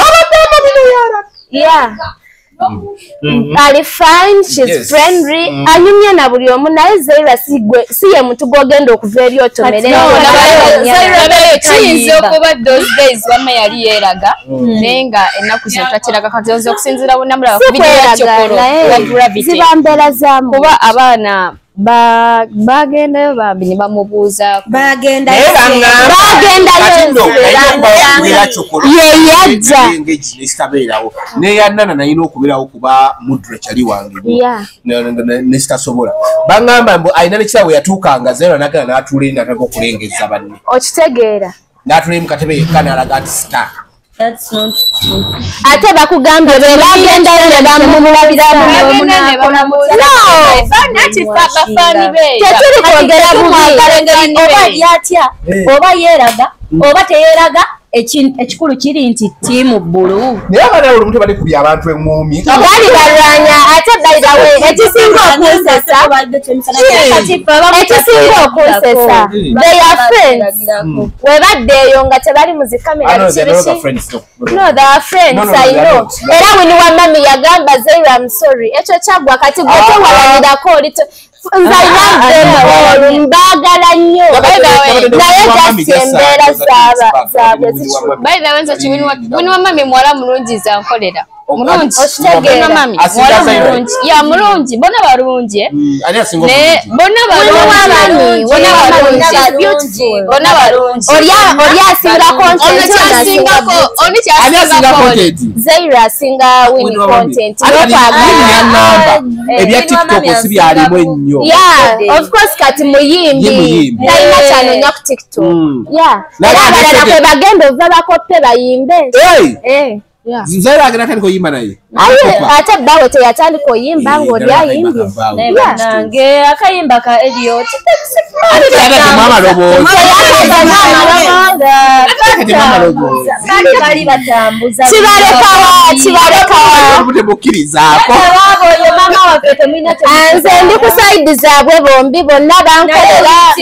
Yeah. Ali fine, she's friendly. Anyumya na buli omu naye Zaira siye muntu gwogenda okuva eri otomerera. Zaira kiyinza okuba those days wama yali yeeraga nenga ennaku zino takiraga kati oyinza okusinziira bunamulaba ku video ya Kyokolo wa Gravity. Ziba mbeera zaamu. Kuba abaana bagendayo bambi ne bamubuuza bagenda yeyajja nesitabeerawo neyanana nayina okubeerawo kuba mudre kyali wange nesitasobola baŋŋamba mbu ayina nekirawe yatuukanga Zaira nagala n'atuula eri nataga okulengeza banne okitegeera n'atuula mu katebe yekka n'alaga nti star. That's not true. Ate bakugambye be bagendayo ne bamulabira tetuli kwogera bubi oba yatya oba yeeraga oba teyeraga ekikulu kiri nti tiimu Blue naye abaana olumu tebalikubya abantu eŋŋumi bali balwanya ate bairawe ekisinga okunsesa they are friends webaddeeyo nga tebali mu zikamera no they are friends I know era wini wa mami yagamba Zaira I'm sorry ekyo kyagwa kati gwe tewalanirako olito mbagala nnyo naye gasi embeera zaabwe by the way nze wini wa mami muwala mulungi zankolera mulungi okitegeera mami muwala mulungi ya mulungi bona balungi ne bona balungi bona balungi oli asinga content Zaira asinga wini content ebya TikTok si byalimu ennyo of course kati muyimbi talina kyanonya ku TikTok abalala kwe bagenda ova bakoppe bayimbe Zaira agenda atandika oyimba naye ate bawe teyatandika oyimba ng'oli ayimbye nange akayimba ka Elliot bali batambuza kibalekawa mama waffe temwina nze ndi ku saidi zaabwe bombi bonna bankolera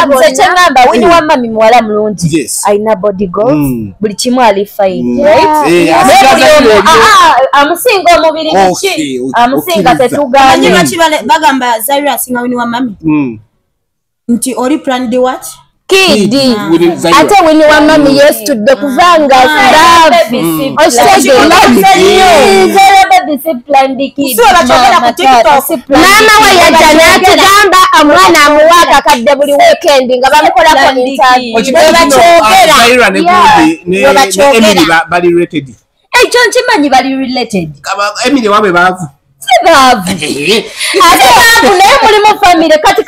nze kyengamba wini wa mami muwala mulungi alina bodyguard buli kimu ali fine amusinga omubiri ki amusinga tetuganye bagamba Zaira asinga wini wa mami nti oli planned what kid ate wini wa mami yesitudde kuvanga maama we yajja n'atugamba omwana amuwa akakadde buli weekend nga bamukolako interview ekyo nkimanyi bali related Emily wabe baavu baavu ate baavu naye mulimu family kati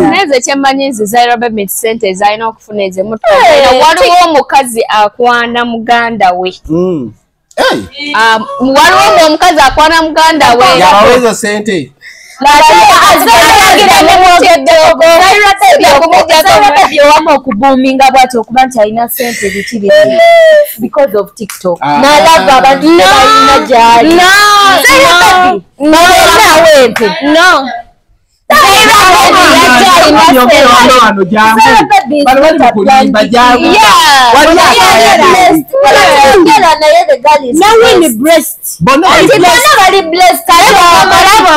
neze kyemmanyi nze Zaira Payment sente ezalina okufuna waliwo omukazi akwana muganda we waliwo omukazi akwana muganda we yabawezo sente wama okubuuminga bwati okuba nti alina sente bikiri because of TikTok nalava abantu tebalina gyali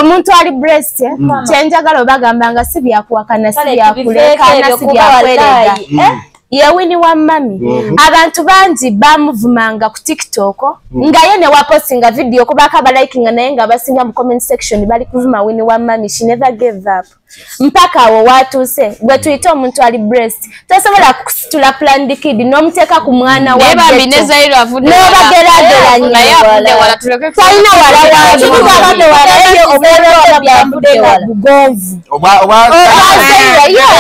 omuntu ali breast kyenjagala obagambanga si byakuwakana si byakulekana si byakwerega ye Winnie wa mami abantu bangi bamuvumanga ku TikTok nga ye ne wapostinga video kubaka abalikinga naye nga basinga mu comment section bali kuvuma Winnie wa mami. She never gave up mpaka awo watuuse gwe tuyita omuntu ali breast tosobola kusitula planned kid n'omuteeka ku mwana wa Binezayiro avudde n'obageraageranya wala tuleke talina bugonvu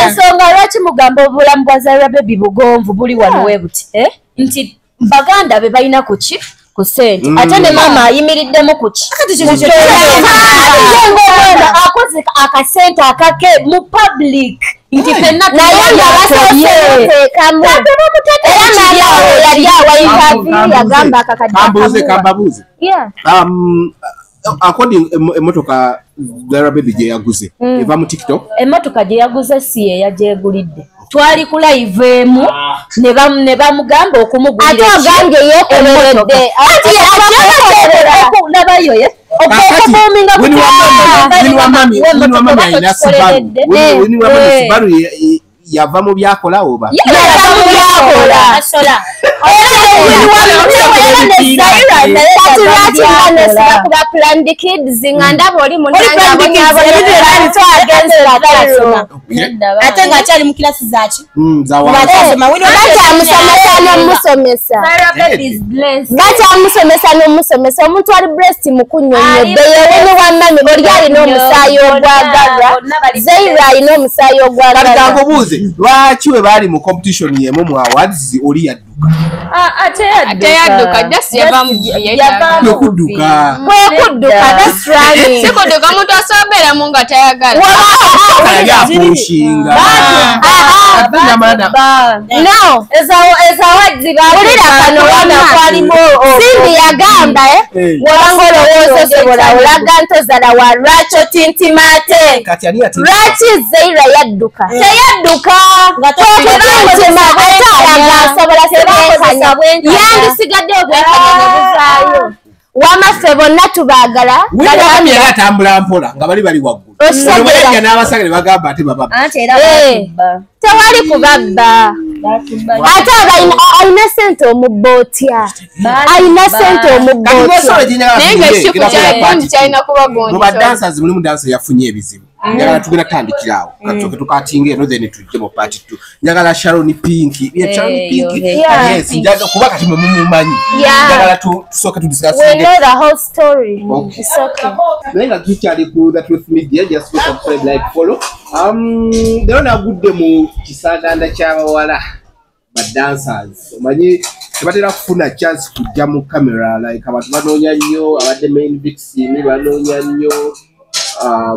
ensonga lwaki mugamba obulamu bwa Zaira Baby bugonvu buli wano webuti nti baganda be balina kuki ku sente ate ne mama ayimiriddemu kuki akoze akasente akake mu public nti fenna yali awa yagamba kambabuze according emotoka Zaira Baby gye yaguze eva mu TikTok emotoka gye yaguze si ye yagyegulidde twali ku live emu ne bamugamba okumugulira ate ogambye yekoleredde labayo ye Subaru yava mu byakola oba ate nga akyali mu kilasi zaki bakyamusomesa n'omusomesa omuntu ali breast mukunyonyodde yeweni wamami oli alina omusaayi ogwagalwa Zaira alina omusaayi ogwagalwa lwaki we bali mu competition yemu mu awards oli yadduka ate yadduka just yava kudduka that's right sikudduka muntu asobera mu nga tayagala yakushinga no ezawadzi bawulira kano wana kwalimu Simbi yagamba wabanga olowooza osobola olaga ntozala wa lwaki otintimate lwaki Zaira yadduka teyadduka asobola sebenkanya yandisigadde obwenkanya ne buzaayo wamaffe bonna tubaagala wamami yali atambula mpola nga bali waggulu olwajja n'abasagale bagamba ate bababa tewali kubabba ate alina sente omubbootya alina sente omubbootya naye nga ekifu kyalina kubagonja mu badancers mulimu dansa yafunye ebizibu njagala tugenda tandikirawo katuke tukatinga eno then tujje mu part 2 njagala Sharon Pink yes njaga kuba kati mumumanyi njagala tusooke tudiscuss we know the whole story it's okay nenga tukyali ku The Truth Media just go subscribe like follow lero nagudde mu kisaganda ky'abawala badancers omanyi tebatera kufuna chance kujja mu camera like abantu banoonya nnyo abadde main victim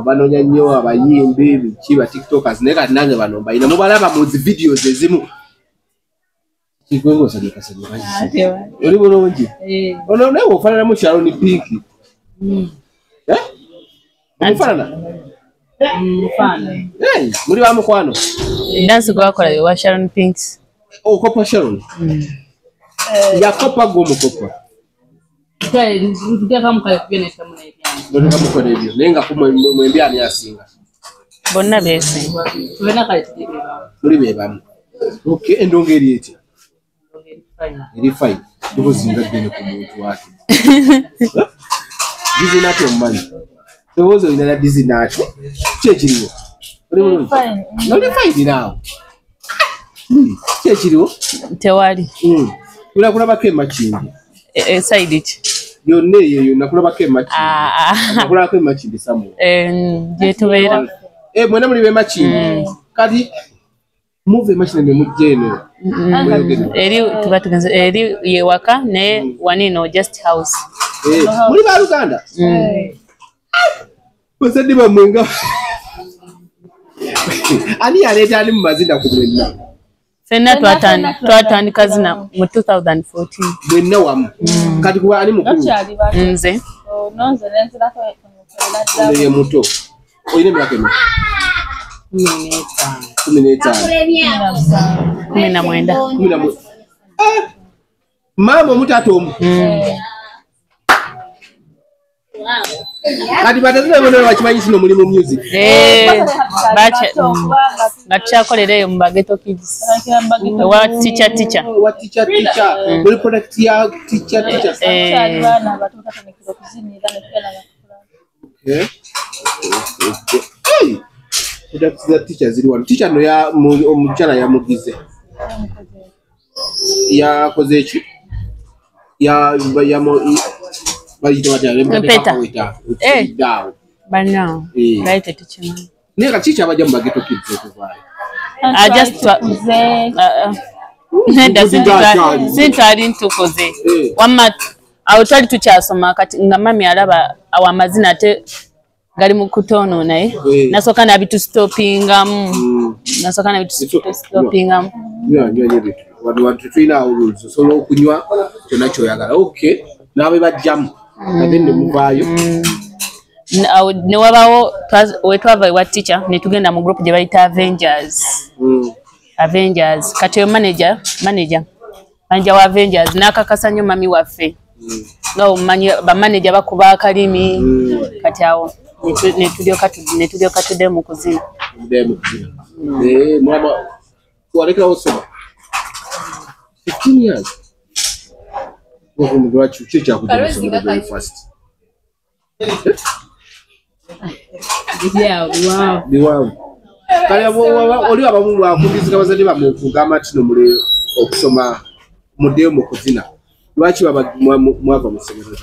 banoonya nnyo abayimbi biki ba tiktokers naye kati nange bano mbalina mubalaba mu zi videos ezimu kigwengo sadekasanya oli bulungi ono nawe ofaanana mu Sharon Pink omufaanana muri ba mukwano dance gwakola yo wa Sharon Pink okopa Sharon yakopa gomukopa ndeka mukale kugene tamuna ebyo ndeka mukole ebyo nenga kumwembi ani asinga bonna bese tulina kale tutegeera muri bebamu okay endongeri eti eri fine tuko zinga gene ku muntu wake dizi nato mmanyi tozo ina dizi nato chechiriwo oli fine noli fine nawo chechiriwo tewali ula kulaba kema chindi side it yonne yeyo nakulaba kema chindi nakulaba kema chindi samu je tubera mwena muri bema chindi kadi move machine ne mujeno eri tubatugenze eri yewaka ne wanino just house muri ba Uganda Posadi ba mwenga ani aleta ali mumazinda ku mwenna fenna twatandika zina mu 2014 mwenna wamu kati kuba ali mukulu nze nonze lenzira ko ye muto Oyine myaka eno. 15. Mama omutatomu. Kati batazina bono bakimanyi kino mulimu music. Bakyakolereyo mu Bageto Kids. Wa teacher. What teacher? Muri product ya teacher. Product teacher ziri wano. Teacher no ya omukyala yamugize. Ya kozechi. Ya bayita Mpeta. Bana. Right teacher. Nega teacher abaja mu Bageto Kids okuvaayo. I just sintwali ntukoze wamma awo twali tukyasoma kati nga mami alaba awo amazina ate gali mu kutono naye nasooka nabitustopingamu watu tulina rules osobola okunywa kyonna kyoyagala okay naabe bajjamu ate ne muvaayo ne wabawo wetwava ewa teacher ne tugenda mu group gye bayita Avengers kati manager wa Avengers nakakasa nnyo mami waffe nga omanyi bamanager bakuba akalimi kati awo ne tulyoka tudde mu kuzina mama walekera osoma 15 years okumugwa chuche chakujja musomero first wow kale oli abamu bakundizika bazadde bamukugamba kino mule okusoma mudeyo mu kuzina lwaki mwava mu ssomero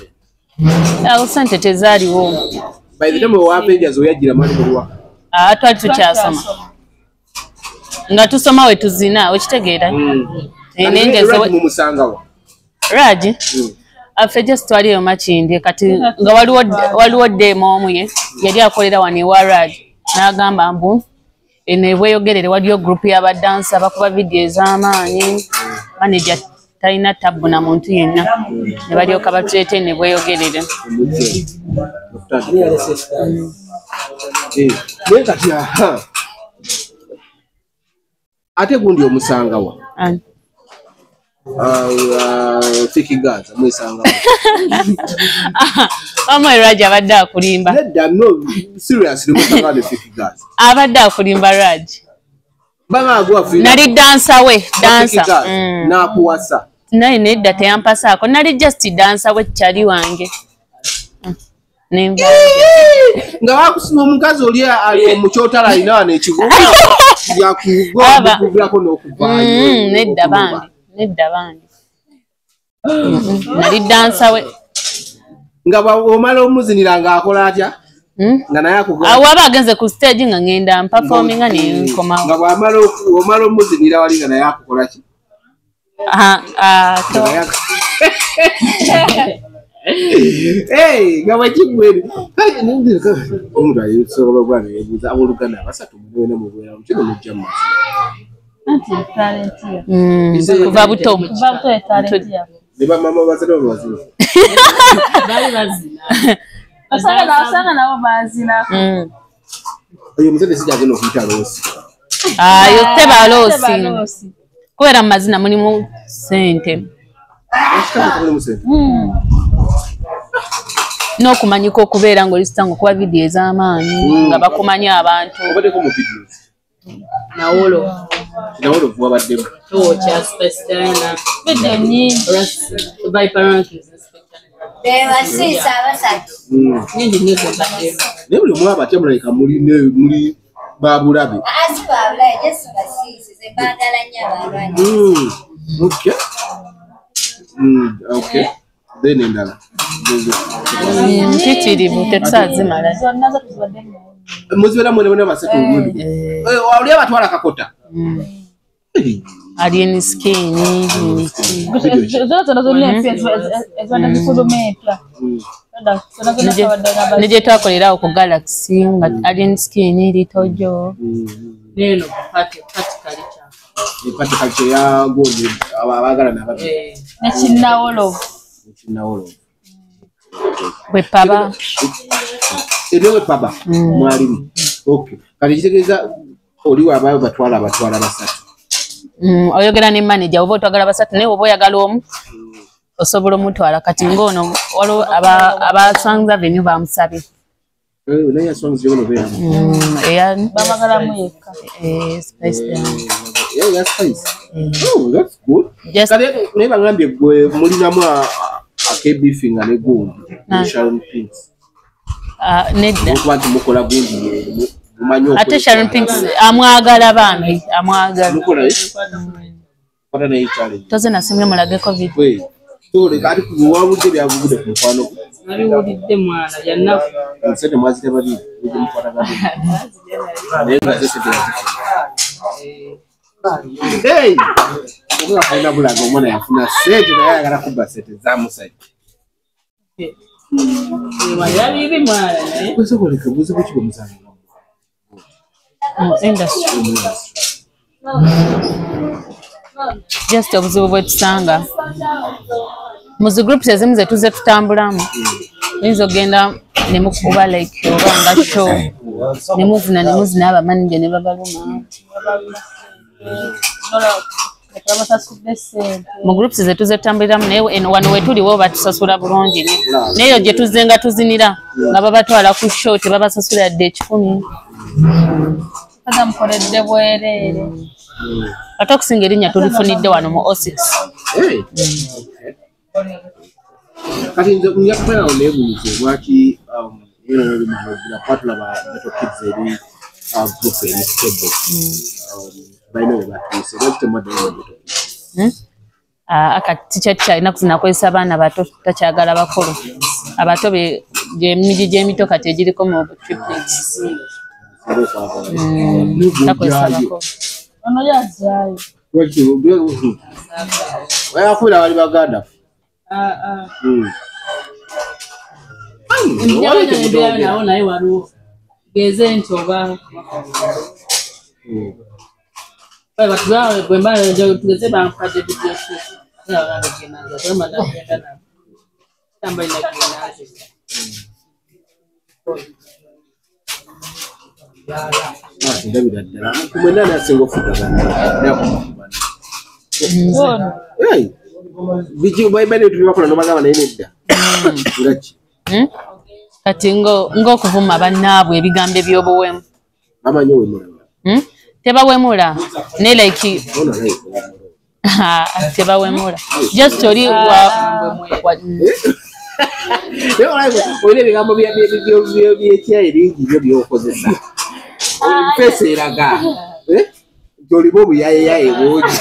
awo sente tezaaliwo by the time wa Avengers oyajira mali mulwa twali tukyasoma nga tusoma we tuzina okitegeera nengezo mumusangawo Raji affe just twaliyo Makindye kati nga waliwo demo omu ye yali akolera wano ewa Raji n'agamba mbu ene bweyogerere waliyo group y'abadansa bakuba video ez'amaanyi manager talina tabu na muntu yenna ne balyoka batuleete ne bweyogerere ate gundi omusangawa Fikigaza mwesangawa Amwe Raji abadde akulimba no seriously musangane Fikigaza abadde akulimba Raji bama agwa fina nali dancer na kuwasa naye nedda teyampasaako nali just dancer we kyali wange nga wakusima omukazi oli ali omukyotala alina wano ekivuga yakugulako n'okuvaayo nedda bandi nali dancer we nga omala omuzinira ng'akola atya nga naye akugula awo aba agenze ku stage nga ngenda performinga ne nkomawo nga omala omuzinira wali nga naye akukola ki nga bwekigweri omuntu ayisobola obwana yebuuza abooluganda abasatu mubwena mubwera mukino mujja mu kuva buto ne bamama bazadde babazina Osanga nabo bazina. Oyo muzadde sijagenda okuyita loosi. Yo teba loosi. Kubera mu mazina mulimu ssente. N'okumanyika okubeera ng'olisita ng'okuba vidiyo ez'amaanyi nga bakumanya abantu. Obaddeko mu videos. Nawolo Wabaddemu. Tocha Spestelina. Video nyingi. By parentheses. Bebasisa abasatu. Nyingi nyezo baddemu. Ne buli omu abatya mulabika muli babulabe. Asibabula Yesu basisi zebagala nnyo abalwanyi. Okay. Okay. Then endala. Mpitirivu tetusazimala. Nazo tuzibaddemu. Muzibera mwene basatu muli. Oli abatwala kakota. Alien skin nije twakolerawo ku Galaxy nga alien skin litojo Neno pati culture ya gondi abagala nababi. Nekinawolo. Nekinawolo. bwe paba enewe baba mwalimu okay kali kitegeeza oli wabayo batwala basatu oyogera ne manager oba otwagala basatu naye oba oyagala omu osobola omutwala kati ng'ono waliwo abasanza venue bamusabye naye aswanze ono beera babagalamu yekka Spice Down. Yeah, that's nice. Oh, that's good. Just naye bagambye gwe mulinamu KB finger ne gundi Sharon Pinks. Nedda. Okubanti mukola gundi mumanyi ate Sharon Pinks amwagala bambi amwagala. Mukola pata ne challenge. Toze nasimye mulage COVID. Wait. Tole kati kuwabudde byavude ku mfano. Naliwulidde mwana yanna. Nsete mwazite bali mukwata gadi. Nenga zese hey! Uga kaina bulaga omwana yafuna sente naye ayagala kubba sente zamusajja. Yabibi mwana naye. Kwese koleka buze kukiba omusango. Industry. Just obuzibu bwetusanga. Muzi groups ezimu zetuze tutambulamu. Oyinza ogenda ne mukuba like oba nga show. Ne muzina abamanager ne babaluma. Mu groups zetuze tutambuliramu naye wano wetuliwo batusasula bulungi neyo gye tuzenga tuzinira nga babatwala ku show tebabasasula yadde 10. Kada mukoledde bwereere. Ate okusinga erinnya tulifunidde wano mu O6. Kati nze nyakubeera oneebuuze lwaki patulaba Beto Kids eri group eri stable balina we batuuse lwaki temwaddayo Beto Kids? Akati kyalina kuzina kozesa abaana bato takyagala bakulu abato gyemiji gy'emito kati egiriko mu triplets takozesa bakulu. Ono yazaayo. Wayakuira bali baganda. Nawo naye waliwo geze nti oba batugawe bwembala tugeze bampadde bidyaki ndabira ddala kumwenda nasinga okufugagana biki baibali tulibakola nobagamba naye nedda ngaki kati ng'okuvuma bannaabwe ebigambo eby'obuwemu bamanyi owemulaba tebawemula ne like tebawemula just oli olina ebigambo byekyayi bingi byo byokozesa fesi eraga nti olimu obuyayeyaye bungi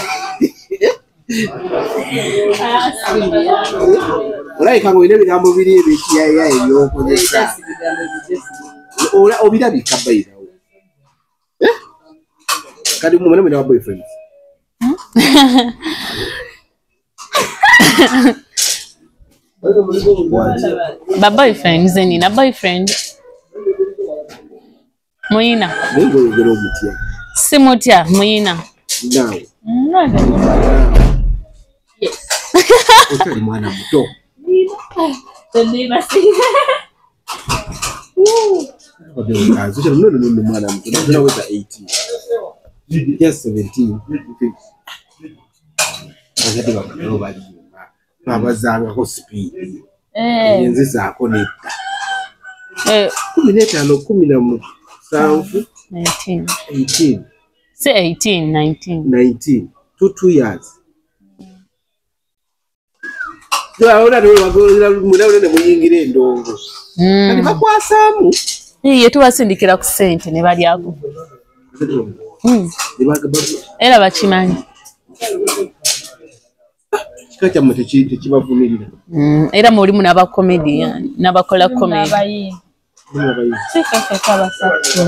olabika nga olina ebigambo biri ebyekiyayeyaye byokozesa obirabika bayirawo kati mumene mwina wa boyfriends ba boyfriends nina boyfriend muyina nengoyogera omutya simutya muyina nawe otali mwana muto no mwana muto naweza 18 just 17 agati bakalo bali babazangako speed enzi zaako nedda 15 17 18 say 18 19 2 years tuwaona ne muyingira endongo kati bakwasamu ye tubasindikira ku ssente ne balyako era bakimanyi kika kyammwe tekibavumirira era mulimu n'abakomedian n'abakola komedi Sifeka basatu.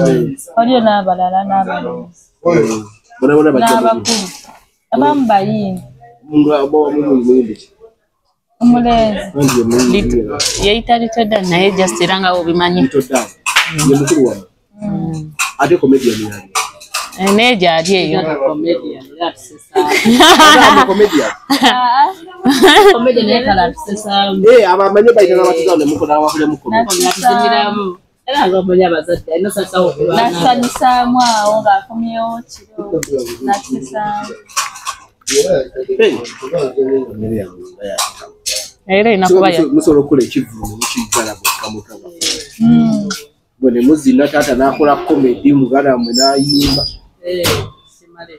Waliyo n'abalala n'abalonzi. N'abakulu. Abamu bayimbi. Omulenzi. Yeyita Little naye just era nga obimanyi. Ate comedian yani. Naye gyali eyo. comedian abamanyi bayitana batugawo ne mukola wakule mukono. Era ngomanya bazadde ino sasa okubana. Nasanyusamu awo ng'akomyewo kiro. Nakisamu. Era inakuba musoro kule kivumu mukigala bokamukaba. Bone muzina tata nakola comedy mugala mwe nayimba. Simale.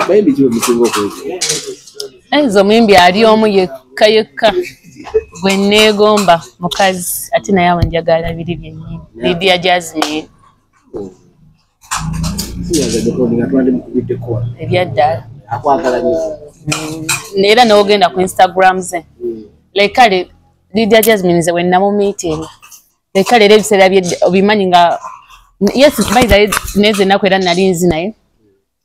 Bayimbi kiwe musingo kwezo. Ezo muyimbi ali omu yekka gwe neegomba mukazi ate naye awo njagala biri byennyini. Lydia Jasmine. Ebyaddala. Akwagala nnyo. Era n'ogenda ku Instagram ze. Lekale Lydia Jasmine ze wenna mu meeting. Lekale era ebiseera obimanyi nga yes by the way neze nako era nali nzi naye.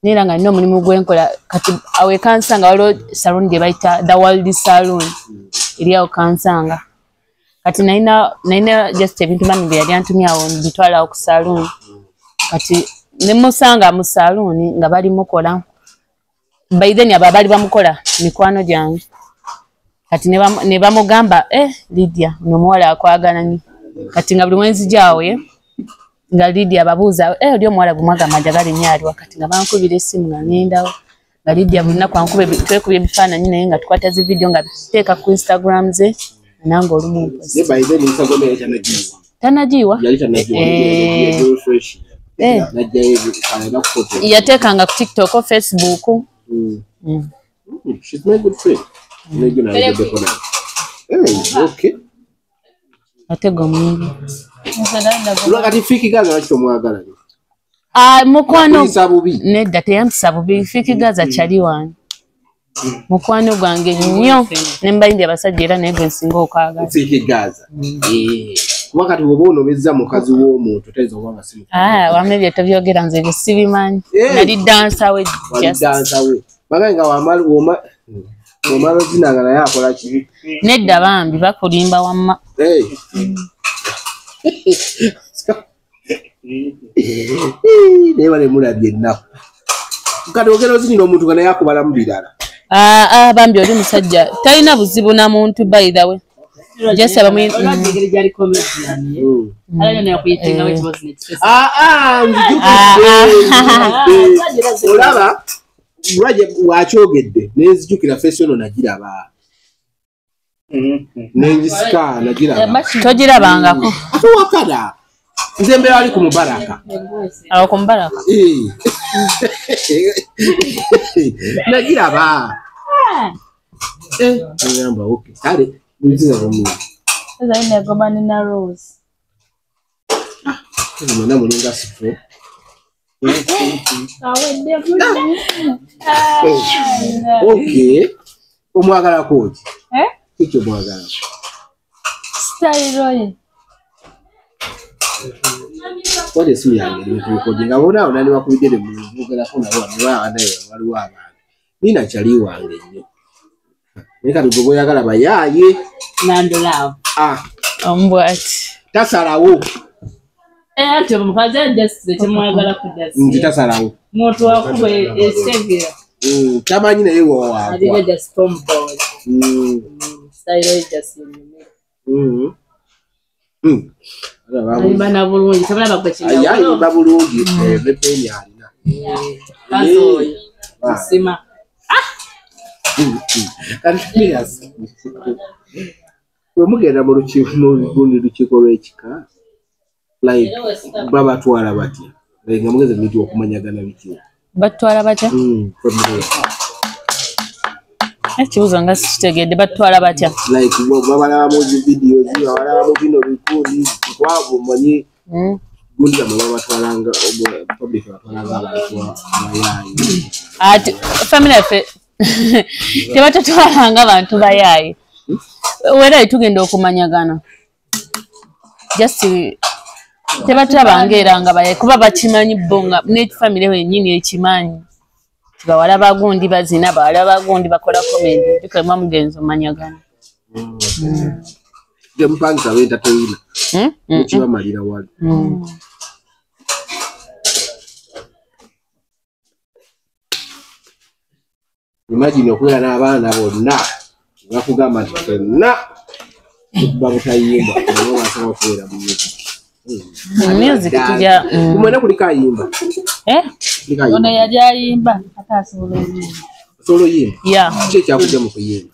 Nera nga nno mulimu gwenkola kati awe kansanga waliwo salon gye bayita The World Salon. Eri awo kansanga. Kati naina just ebintu mami bye yali antumye awo mbitwala awo ku salon. Kati ne musanga mu salon nga bali mukola. By then ababali bamukola mikwano gyange. Kati ne bamugamba Lydia nomuwala akwagala nyo. Kati nga buli mwenzi gyawe nga Lydia babuuza oli omuwala gumwagamba njagala emyali wakati nga bankubira essimu nga ngendawo. Nga Lydia buli lunaku ankube twekubye ebifaananyi naye nga tukwata zi video nga biteeka ku Instagram ze nange olumu mpozi. By then Instagram yali tanagiwa. Tanagiwa? Yali tanagiwa. Fresh. Yateekanga ku TikTok or Facebook. She's my good friend. Okay. Atego mwingi. Lwakati Fiki Gaza wakito mwagala. Mukwano nedda teyampisa bubi. Fiki Gaza kyali wano. Mukwano gwange nnyo nembayimbi abasajja era naye gwe nsinga okwagala. Fiki Gaza. Wakati wobono bezza mukazi w'omuntu tayinza okuba nga si mukazi. Wamebye tobyogera nze ebyo sibimanyi. Nali dansa we. Dansa we. Baganga wamala zinanga naye akola ki? Nedda bambi bakulimba wamma. Naye bale mulabye ennaku. Kati ogera ozinira omuntu nga naye akubalamu birala. Bambi oli musajja talina buzibu na muntu by the way. Just aba mwe jali comedian. Ala ne akuyitinga we business. Olaba Raje wakyogedde nezijukira fashion nagiraba. Nenjisika nagiraba. Togirabangako. Ate wakada. Nze mbere ali ku Mubaraka. Awo ku Mubaraka. Nagiraba. Ngamba okay. Kale nziza bomu. Eza ine gobani na Rose. Mwana mulinga sifo. Okay. Omwagala koji. Kiki omwagala? Style roye. Wale simu yange nikukoje ngabona onani bakubidde mu mvugala kuna wa naye waliwo abantu. Nina kyali wange nnyo. Nika tugobo yagala bayaye. Nando love. Ombwati. Tasalawo. Ate mukaze just temwagala kujasi. Nzitasalawo. Moto wakube esegera. Tamanyi naye wa. Adiga just compound. Style just Alibana bulungi tabala bakwekinga. Ayayi babulungi bepeni alina. Kazo. Sima. Yes. Omugenda mu lukiiko lw'ekika like baba twala batya nga mugeze bintu okumanyagana biki batwala batya ekibuzo nga sikitegedde batwala batya like babalaba mu videos babalaba mu bino bikundi kwavu manyi gundi baba batwalanga public batwalanga abantu bayayi ati family fe tebatatwalanga abantu bayayi wera tugenda okumanyagana just tebatabangera nga baye kuba bakimanyi bonga ne family wenyini ekimanyi tibawala bagundi bazina bawala bagundi bakola comedy tukema mugenzo manyagana de mpanga wenda toyina ukiba malira wali imagine okuya n'abaana bonna bakugamba nti fenna Baba tayimba no wasaba kwera music. Music tujja Umwana kuli kayimba. Ono yali ayimba atasobola yimba. Solo yimba. Yeah. Kye kyakujja mu kuyimba.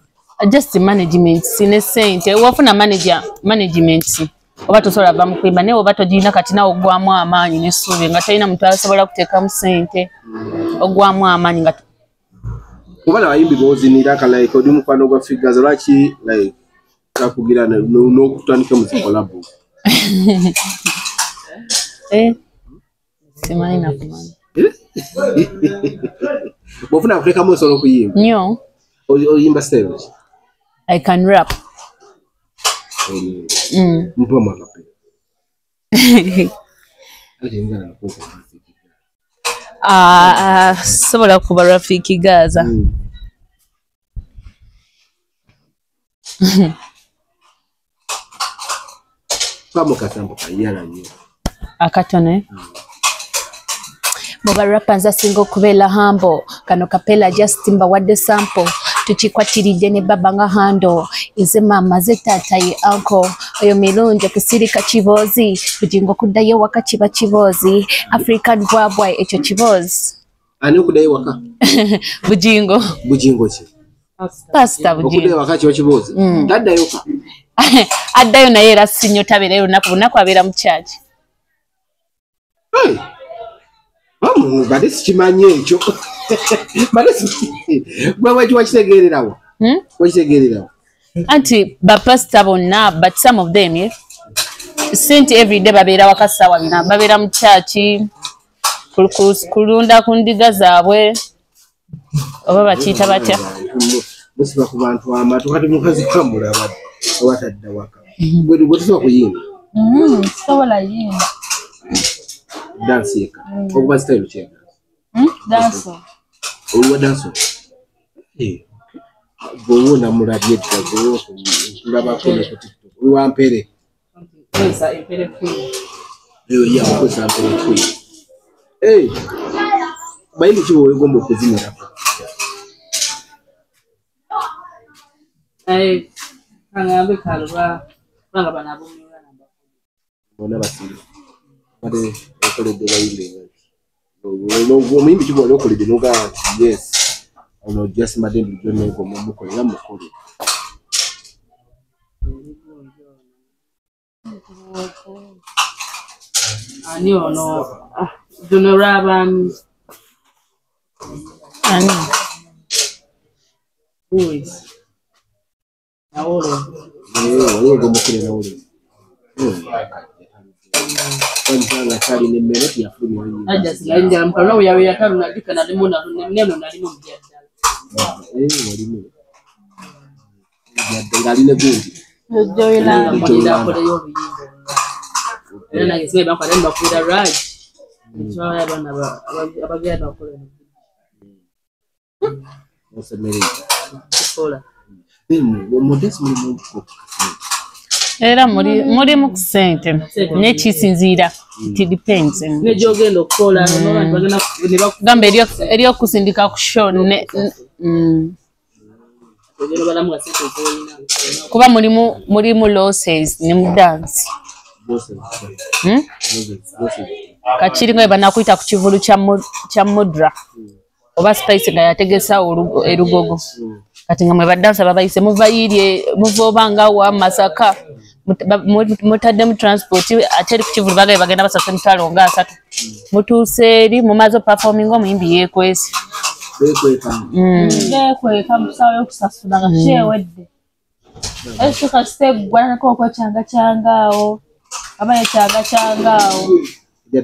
Just management sine sente wafuna management oba tosobola va mu kwimba naye oba togirina kati nawe ogwamu amaanyi n'essuubi nga talina muntu asobola kuteekamu sente ogwamu amaanyi nga kubala bayimbi bozinira ka like odi mukwano gwa figures lwaki like takugira n'okutandika muzika collabo. Simanyi nakumanya. Bofuna Afrika mo solo kuyimba. Nyo. Oyimba stage. I can rap. Mtu wa makape. Sobola kuba Rafiki Gaza. Kamo katambo kayala nyo. Akatone. Boba rapanza singo kubela hambo kano kapela Justin wadde sample tukikwatiridde ne baba nga hando ize mama ze tata ye uncle oyo milunje kusirika kibozi bugingo kuddayo waka kiba kibozi African boy ekyo kibozi ani okuddayo waka bugingo ki pasta bugingo okuddayo waka kiba kibozi taddayo ka addayo naye era sinyo tabera lunaku abeera mu church. Badesi chimanye ekyo. Badesi. Gwe wakitegeererawo. Wakitegeererawo. Anti bapasta bonna but some of them sent every day babeera wakasawa bina babeera mu church kulunda ku ndiga zaabwe oba bakiyita batya. Musiba ku bantu amatu kati mukazi kamulaba watadda waka. Gwe tusobola kuyimba. Sobola yimba. Dance yeka. Okuba style chega. Dance. Owa dance. Bowo na mulabye tkago kulaba ko ne TikTok. Uwa mpere. Kwesa empere kwi. Ya kwesa mpere kwi. Bayimbi kibo wegomba okuzinira. Kangambe kalwa banga banabo mwana namba. Bona basiri. Pade okolede bayimbi. Omuyimbi kibo okolede noga yes. Ono just madembi jone ko mukolera mukole. Ani ono Jono Raban Ani who is Naolo Wale mukole na ule. Kwanza kali ni mmere ya fumi. Aja singa mpano yawe yakaru nadika na limona neno na limo mjadala. Walimu. Ngali gundi. Joyla mjadala kwa yo biyimbo. Nena ngisebe bakwa nenda kuira Raj. Nchwa bana abagenda bakole. Osemeri. Kola. Modest muri era muri mu kusente nekisinziira it depends ne jogendo kola no bantu bagenda ne bagamba eriyo kusindika ku show ne kuba mulimu losses ne mu dance kachiri nga banakuita ku kivulu kya mudra oba spice nga yategesa erugogo kati nga mwe badansa babayise muvayirye muvobanga wa Masaka mutadde mu transport ateri ku kivulu bagaye bagenda basase mutalo nga 3 mutuseri mumazo performing omuyimbi yekwesi yekweka musawo okusasula nga kyewedde eshuka step gwana ko changao abaye changao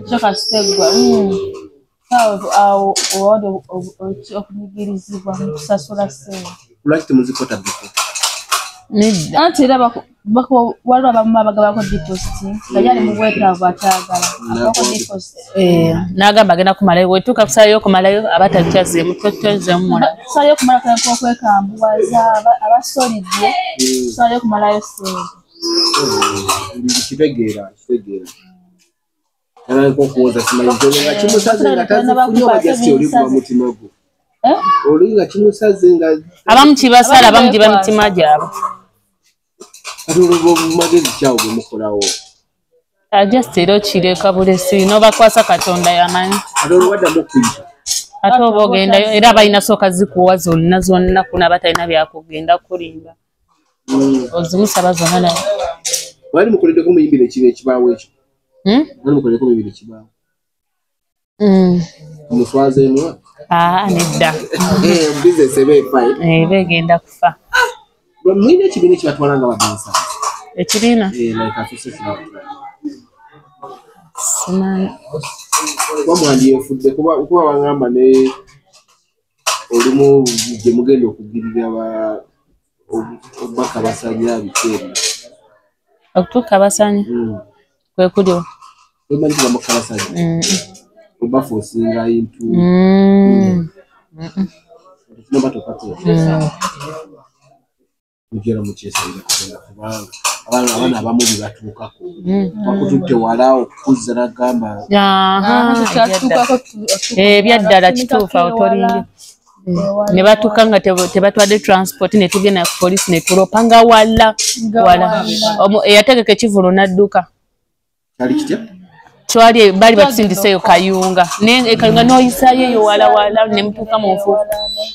shuka step gwa au odo okunigirizibwa kusasula sente lwaki temuzikota biko anti era bako waliwo abamu abagaba ko deposit nga yali mu bwetaavu akyagala abako deposit n'agamba agenda kumalayo bwetuuka kusalayo okumalayo abatakyazeemu totezeemu mula kusalayo okumala kanako okwekambuwaza abasolidde kusalayo okumalayo sente kitegeera era nkokuwoza simanyi nga kimusaze nga tazifunye wajasi oli kuba mutima gwo oli nga kimusaze nga abamu kibasala abamu giba mitima gyabwe Atulobo magezi kyawo mukolawo. Just ero kireka bulesi no bakwasa Katonda yamanyi. Atulobo wadda mukuyita. Ate oba ogendayo era balina sooka zikuwa zonna zonna kuna batalina byakugenda kulimba. Ozimusaba zonna naye. Wali mukoleddeko muyimbire ekibi ekibaawo ekyo. Wali mukoleddeko muyimbire ekibaawo. Muswazeemu? Nedda. Business eba efa. Begenda kufa. Mwine ekibiina ekibatwala nga badansa. Ekibiina? Like association. Simanyi. Wamwandi yefudde kuba wangamba ne olumu gye mugenda okugirira obubaka basanya bikeeri. Okutuuka basanya? Kwe kulyo. Omanyi kibamuka basanya? Oba fosinga into. Noba topate. Mujera mukyesanga kubanga abaana abamu bibatuukako. Bakututte wala okuzza n'agamba. Ebyaddala kituufu awo tolinge. Ne batuuka nga tebatwadde transport ne tugenda ku poliisi ne tulopa nga wala. Eyategeka ekivulu n'adduka. Kyali kitya? Twali bali batusindiseeyo Kayunga. Kayunga n'oyisaayo eyo wala ne mutuuka mu nfuufu.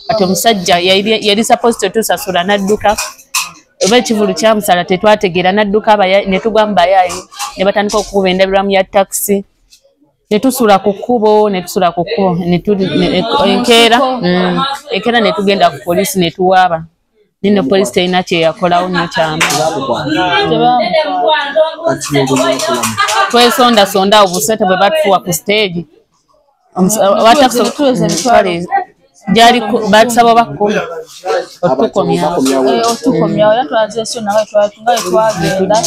Kati omusajja yali supposed tusasula n'adduka. Oba ekivulu kyamusala tetwategeera n'adduka ne tugwa mu bayaayi ne batandika okukuba endabirwamu ya taxi. Ne tusula ku kkubo enkeera ne tugenda ku poliisi ne tuwaaba. Nino poliisi terina kye yakolawo nnyo kyama. Twesondasonda awo busente bwe batufuwa ku stage. Jali batusaba bakumi otukomyawo yatwazesyo nawe twagenda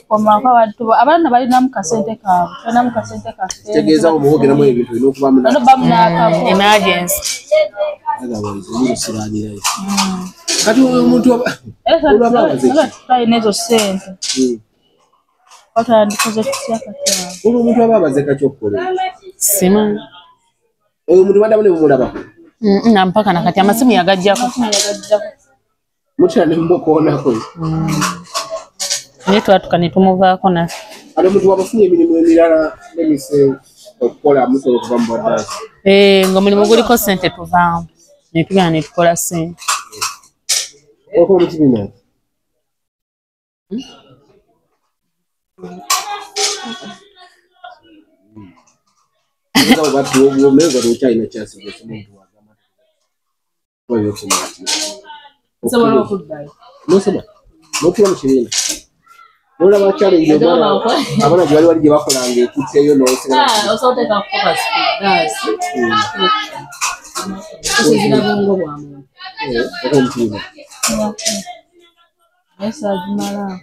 komako abantu abaana balinamu kasente kaabwe balinamu kasente kitegeeza omwogeramu ebintu birina okuba bamunakako emergency kati omuntu talina ezo sente watandikoze tutya kati omuntu aba abazeka kyokkola simanyi oyo omuntu baddamu ne mumulabako mpaka nakati amasimu yagajjako mutya ne mukoonako naye twatuka ne tumuvaako naffe ate omuntu wabafunye emirimu emirala nemise okukola musobola okuva mu bwaddaasi ng'omulimu guliko ssente tuvaamu ne tugenda ne tukola ssente okola mu kibiina Umeweza kuchai na chasi kwa sababu wa gama. Kwa hiyo kusema ati. Sema no kudai. No sema. No kwa mshirina. Nola bachale ndio bwana. Abana jwali wali bakolange kutseyo no sema. Osote ka focus. Guys. Usizina bongo bwamu. Kwa mshirina. Esa jumala.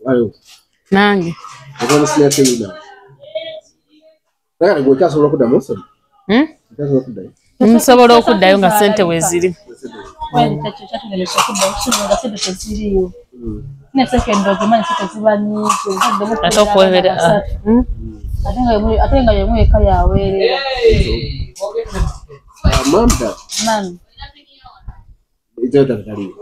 Ayo. Nange. Kwa mshirina tena. Kaya ngo kyasobola okuddamu omusolo? Kyasobola okuddayo? Nsobola okuddayo nga ssente weeziri. Wali tekyo kyategeeza okuddayo okusobola nga ssente teziriyo. Ne second ogimanyi ssente ziba nnyingi. Ate okwebera. Ate nga yemu eka yaweerera. Mamda. Nani? Ito tatali.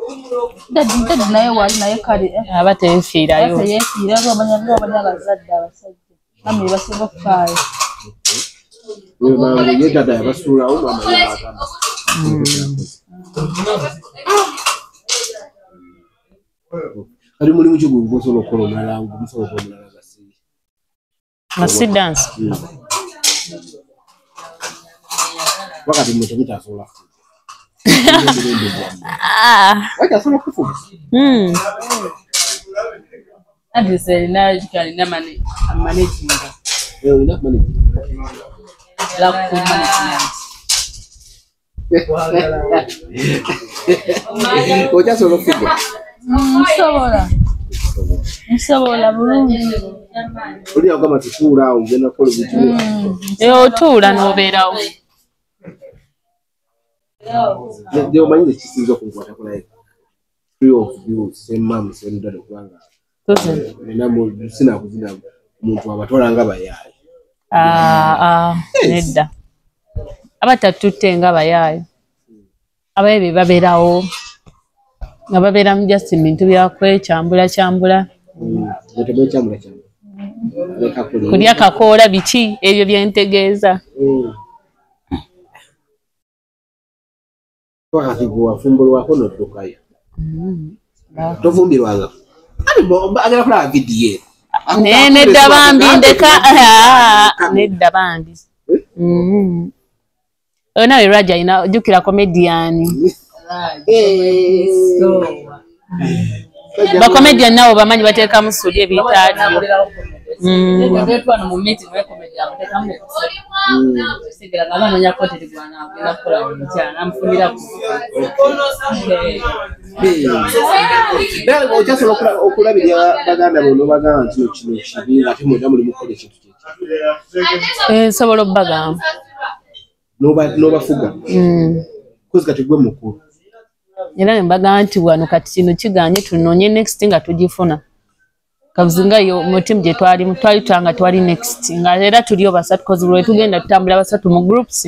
Dadi naye wali naye kale. Aba tefiirayo. Ate yefiira ng'obanya abazadde abasajja. Namwe basinga okufaayo. Wewe mama yeye dada basura au mama yeye agamba. Ali muri mucyo gusobola okora omulala gusobola okora omulala gasiri. Masi dance. Wakati mmoja mtasola. Watasola kufuga. Adi selina jikali na managing. Enough money. La management. Oja solo fugo. Nsobola bulungi. Oli agamba tutuula ugenda kola bitu. Otuula n'obeerawo. Ndio manyi kisinzo kunkwata kulaye. Free of you same mom same dad kwanga. Tuze. Namo sina kuzina umuntu abatola nga bayaye. Nedda. Abatatutte nga bayaye. Abaye babeerawo. nga babeera mu just bintu byakwekyambula kyambula kulya kakoola biki ebyo byentegeeza wafumbulwako noddukayo tofumbirwanga agala kulaba vidiyo nedda bambi ndeka nedda bambi oyo nawe Raja alina ojjukira komediyani bakomediyani nabo bamanyi bateekamu suli ebitaadiyo okyasobola okulabirira baganda bono bagamba nti kino kibi ate mwena mulimu kukola ekintu nsobola obbagamba n'obafuga kozi kati gwe mukulu era ne mbagamba nti wano kati kino kiganye tunoonye next nga tugifuna kabuzi nga yo mu timu gye twali tutanga twali next nga era tulio basatu kozi bwe tugenda tutambula basatu mu groups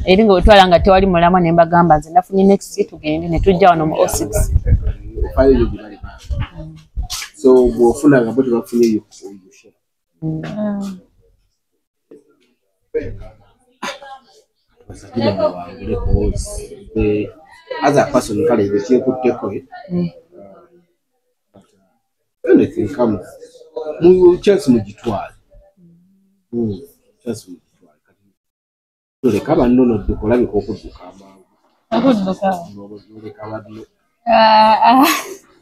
eri nga wetwala nga tewali mulamwa ne mbagamba nze nafunye next tugende ne tujja wano mu 06 so bw'ofuna nga bo tebafunye yo as a person kale ekyekutteko anything comes mu chance mugitwale chance mugitwale toleka banno nodduka olabika okudduka amangu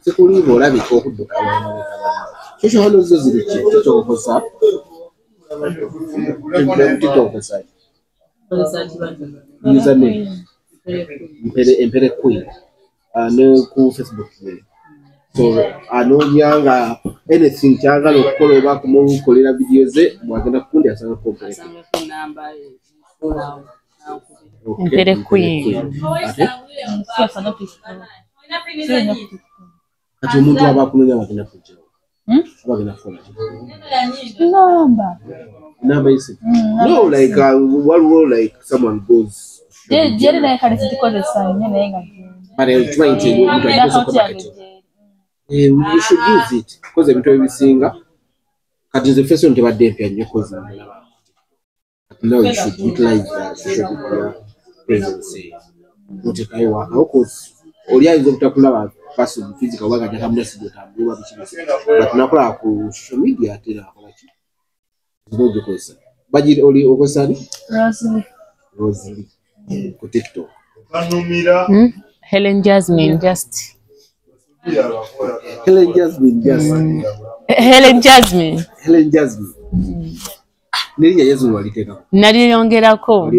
sekuliiba olabika okudduka kyokyohano zo ziri ki kyokyokosa titokosa username empere queen ne ku Facebook so anonyanga anything kyagala okukola oba kumukolera video ze mwagenda kukundi asanga kompere empere queen kati omuntu aba akunonya bagenda kujja bagenda kukola number is no like waliwo like someone goes Jerry naye kale tukozesa nnyo naye nga but I'm trying to you should use it because ebintu ebisinga kati nze first one tebadde empya nnyo kozi now you should utilize that social media presence otekayo waka because oli ayinza obutakulaba person physical waka jatamuna sigo tambula bikibisa but nakola ku social media atera akola ki ziboje kosa baji oli okosani Rosalie ku TikTok Helen Jasmine just nirinya yezu waliteka naliyongerako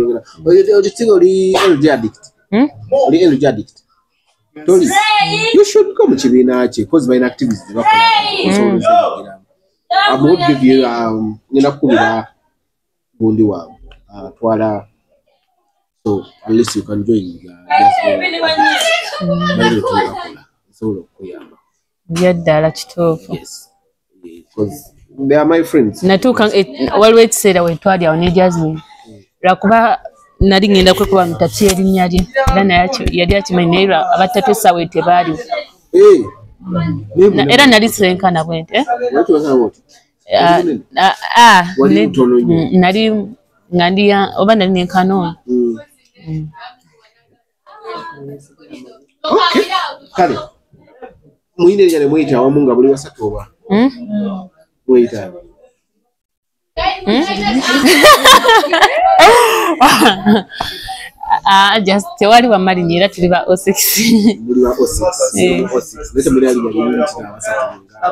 oli energy addict oli energy addict toli you should come chibina che cause by activities bakola I would give you nina kubira bundi wa twala so at least you can join yaddala kituufu yes because they are my friends natuuka waliwo ekiseera wetwali awo ne Jasmine lwakuba nali ngenda kwekuba mutati erinnya lye era naye yali akimanyi naye abattatu essaawa eyo tebaaliwo era nali senkana bwente nali nga ndi oba nali nenkanoona kale muyina erinnya muyita awamu nga buli basatu oba muyita just tewali wamalinnya era tuli ba 06 buli ba 06 lete muli ali bali nti na basatu nga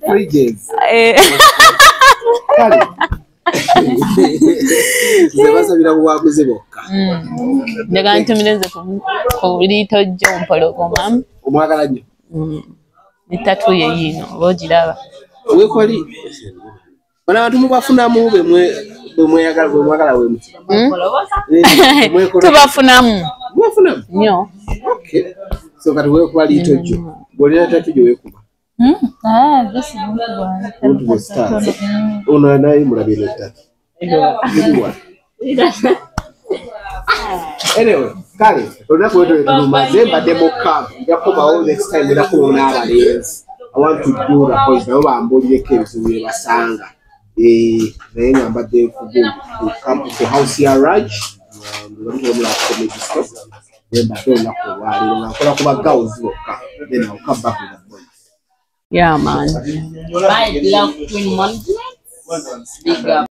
Bridges kale zebasabira kuwaguze bokka ndaga ntumirenze ku liito jjo mpologoma omwagala nnyo mitatu ye yino bogiraba wekwali bana abantu mubafunamu bemweyagala wemuti tubafunamu nnyo okay so kati wekuba liito jjo bolina tatu gye wekuba ono naye mulabire ettatu Anyway, kale, olunaku lwetu lumaze mbadde mu camp. Njakomawo next time enako wona abalenzi. I want to do the point nabo bambulireko ebizibu bye basanga. Naye nga mbadde ku camp ku house ya Raj. Then I'll come back with the point. Yeah, man. Bye, love, twin months. Big up.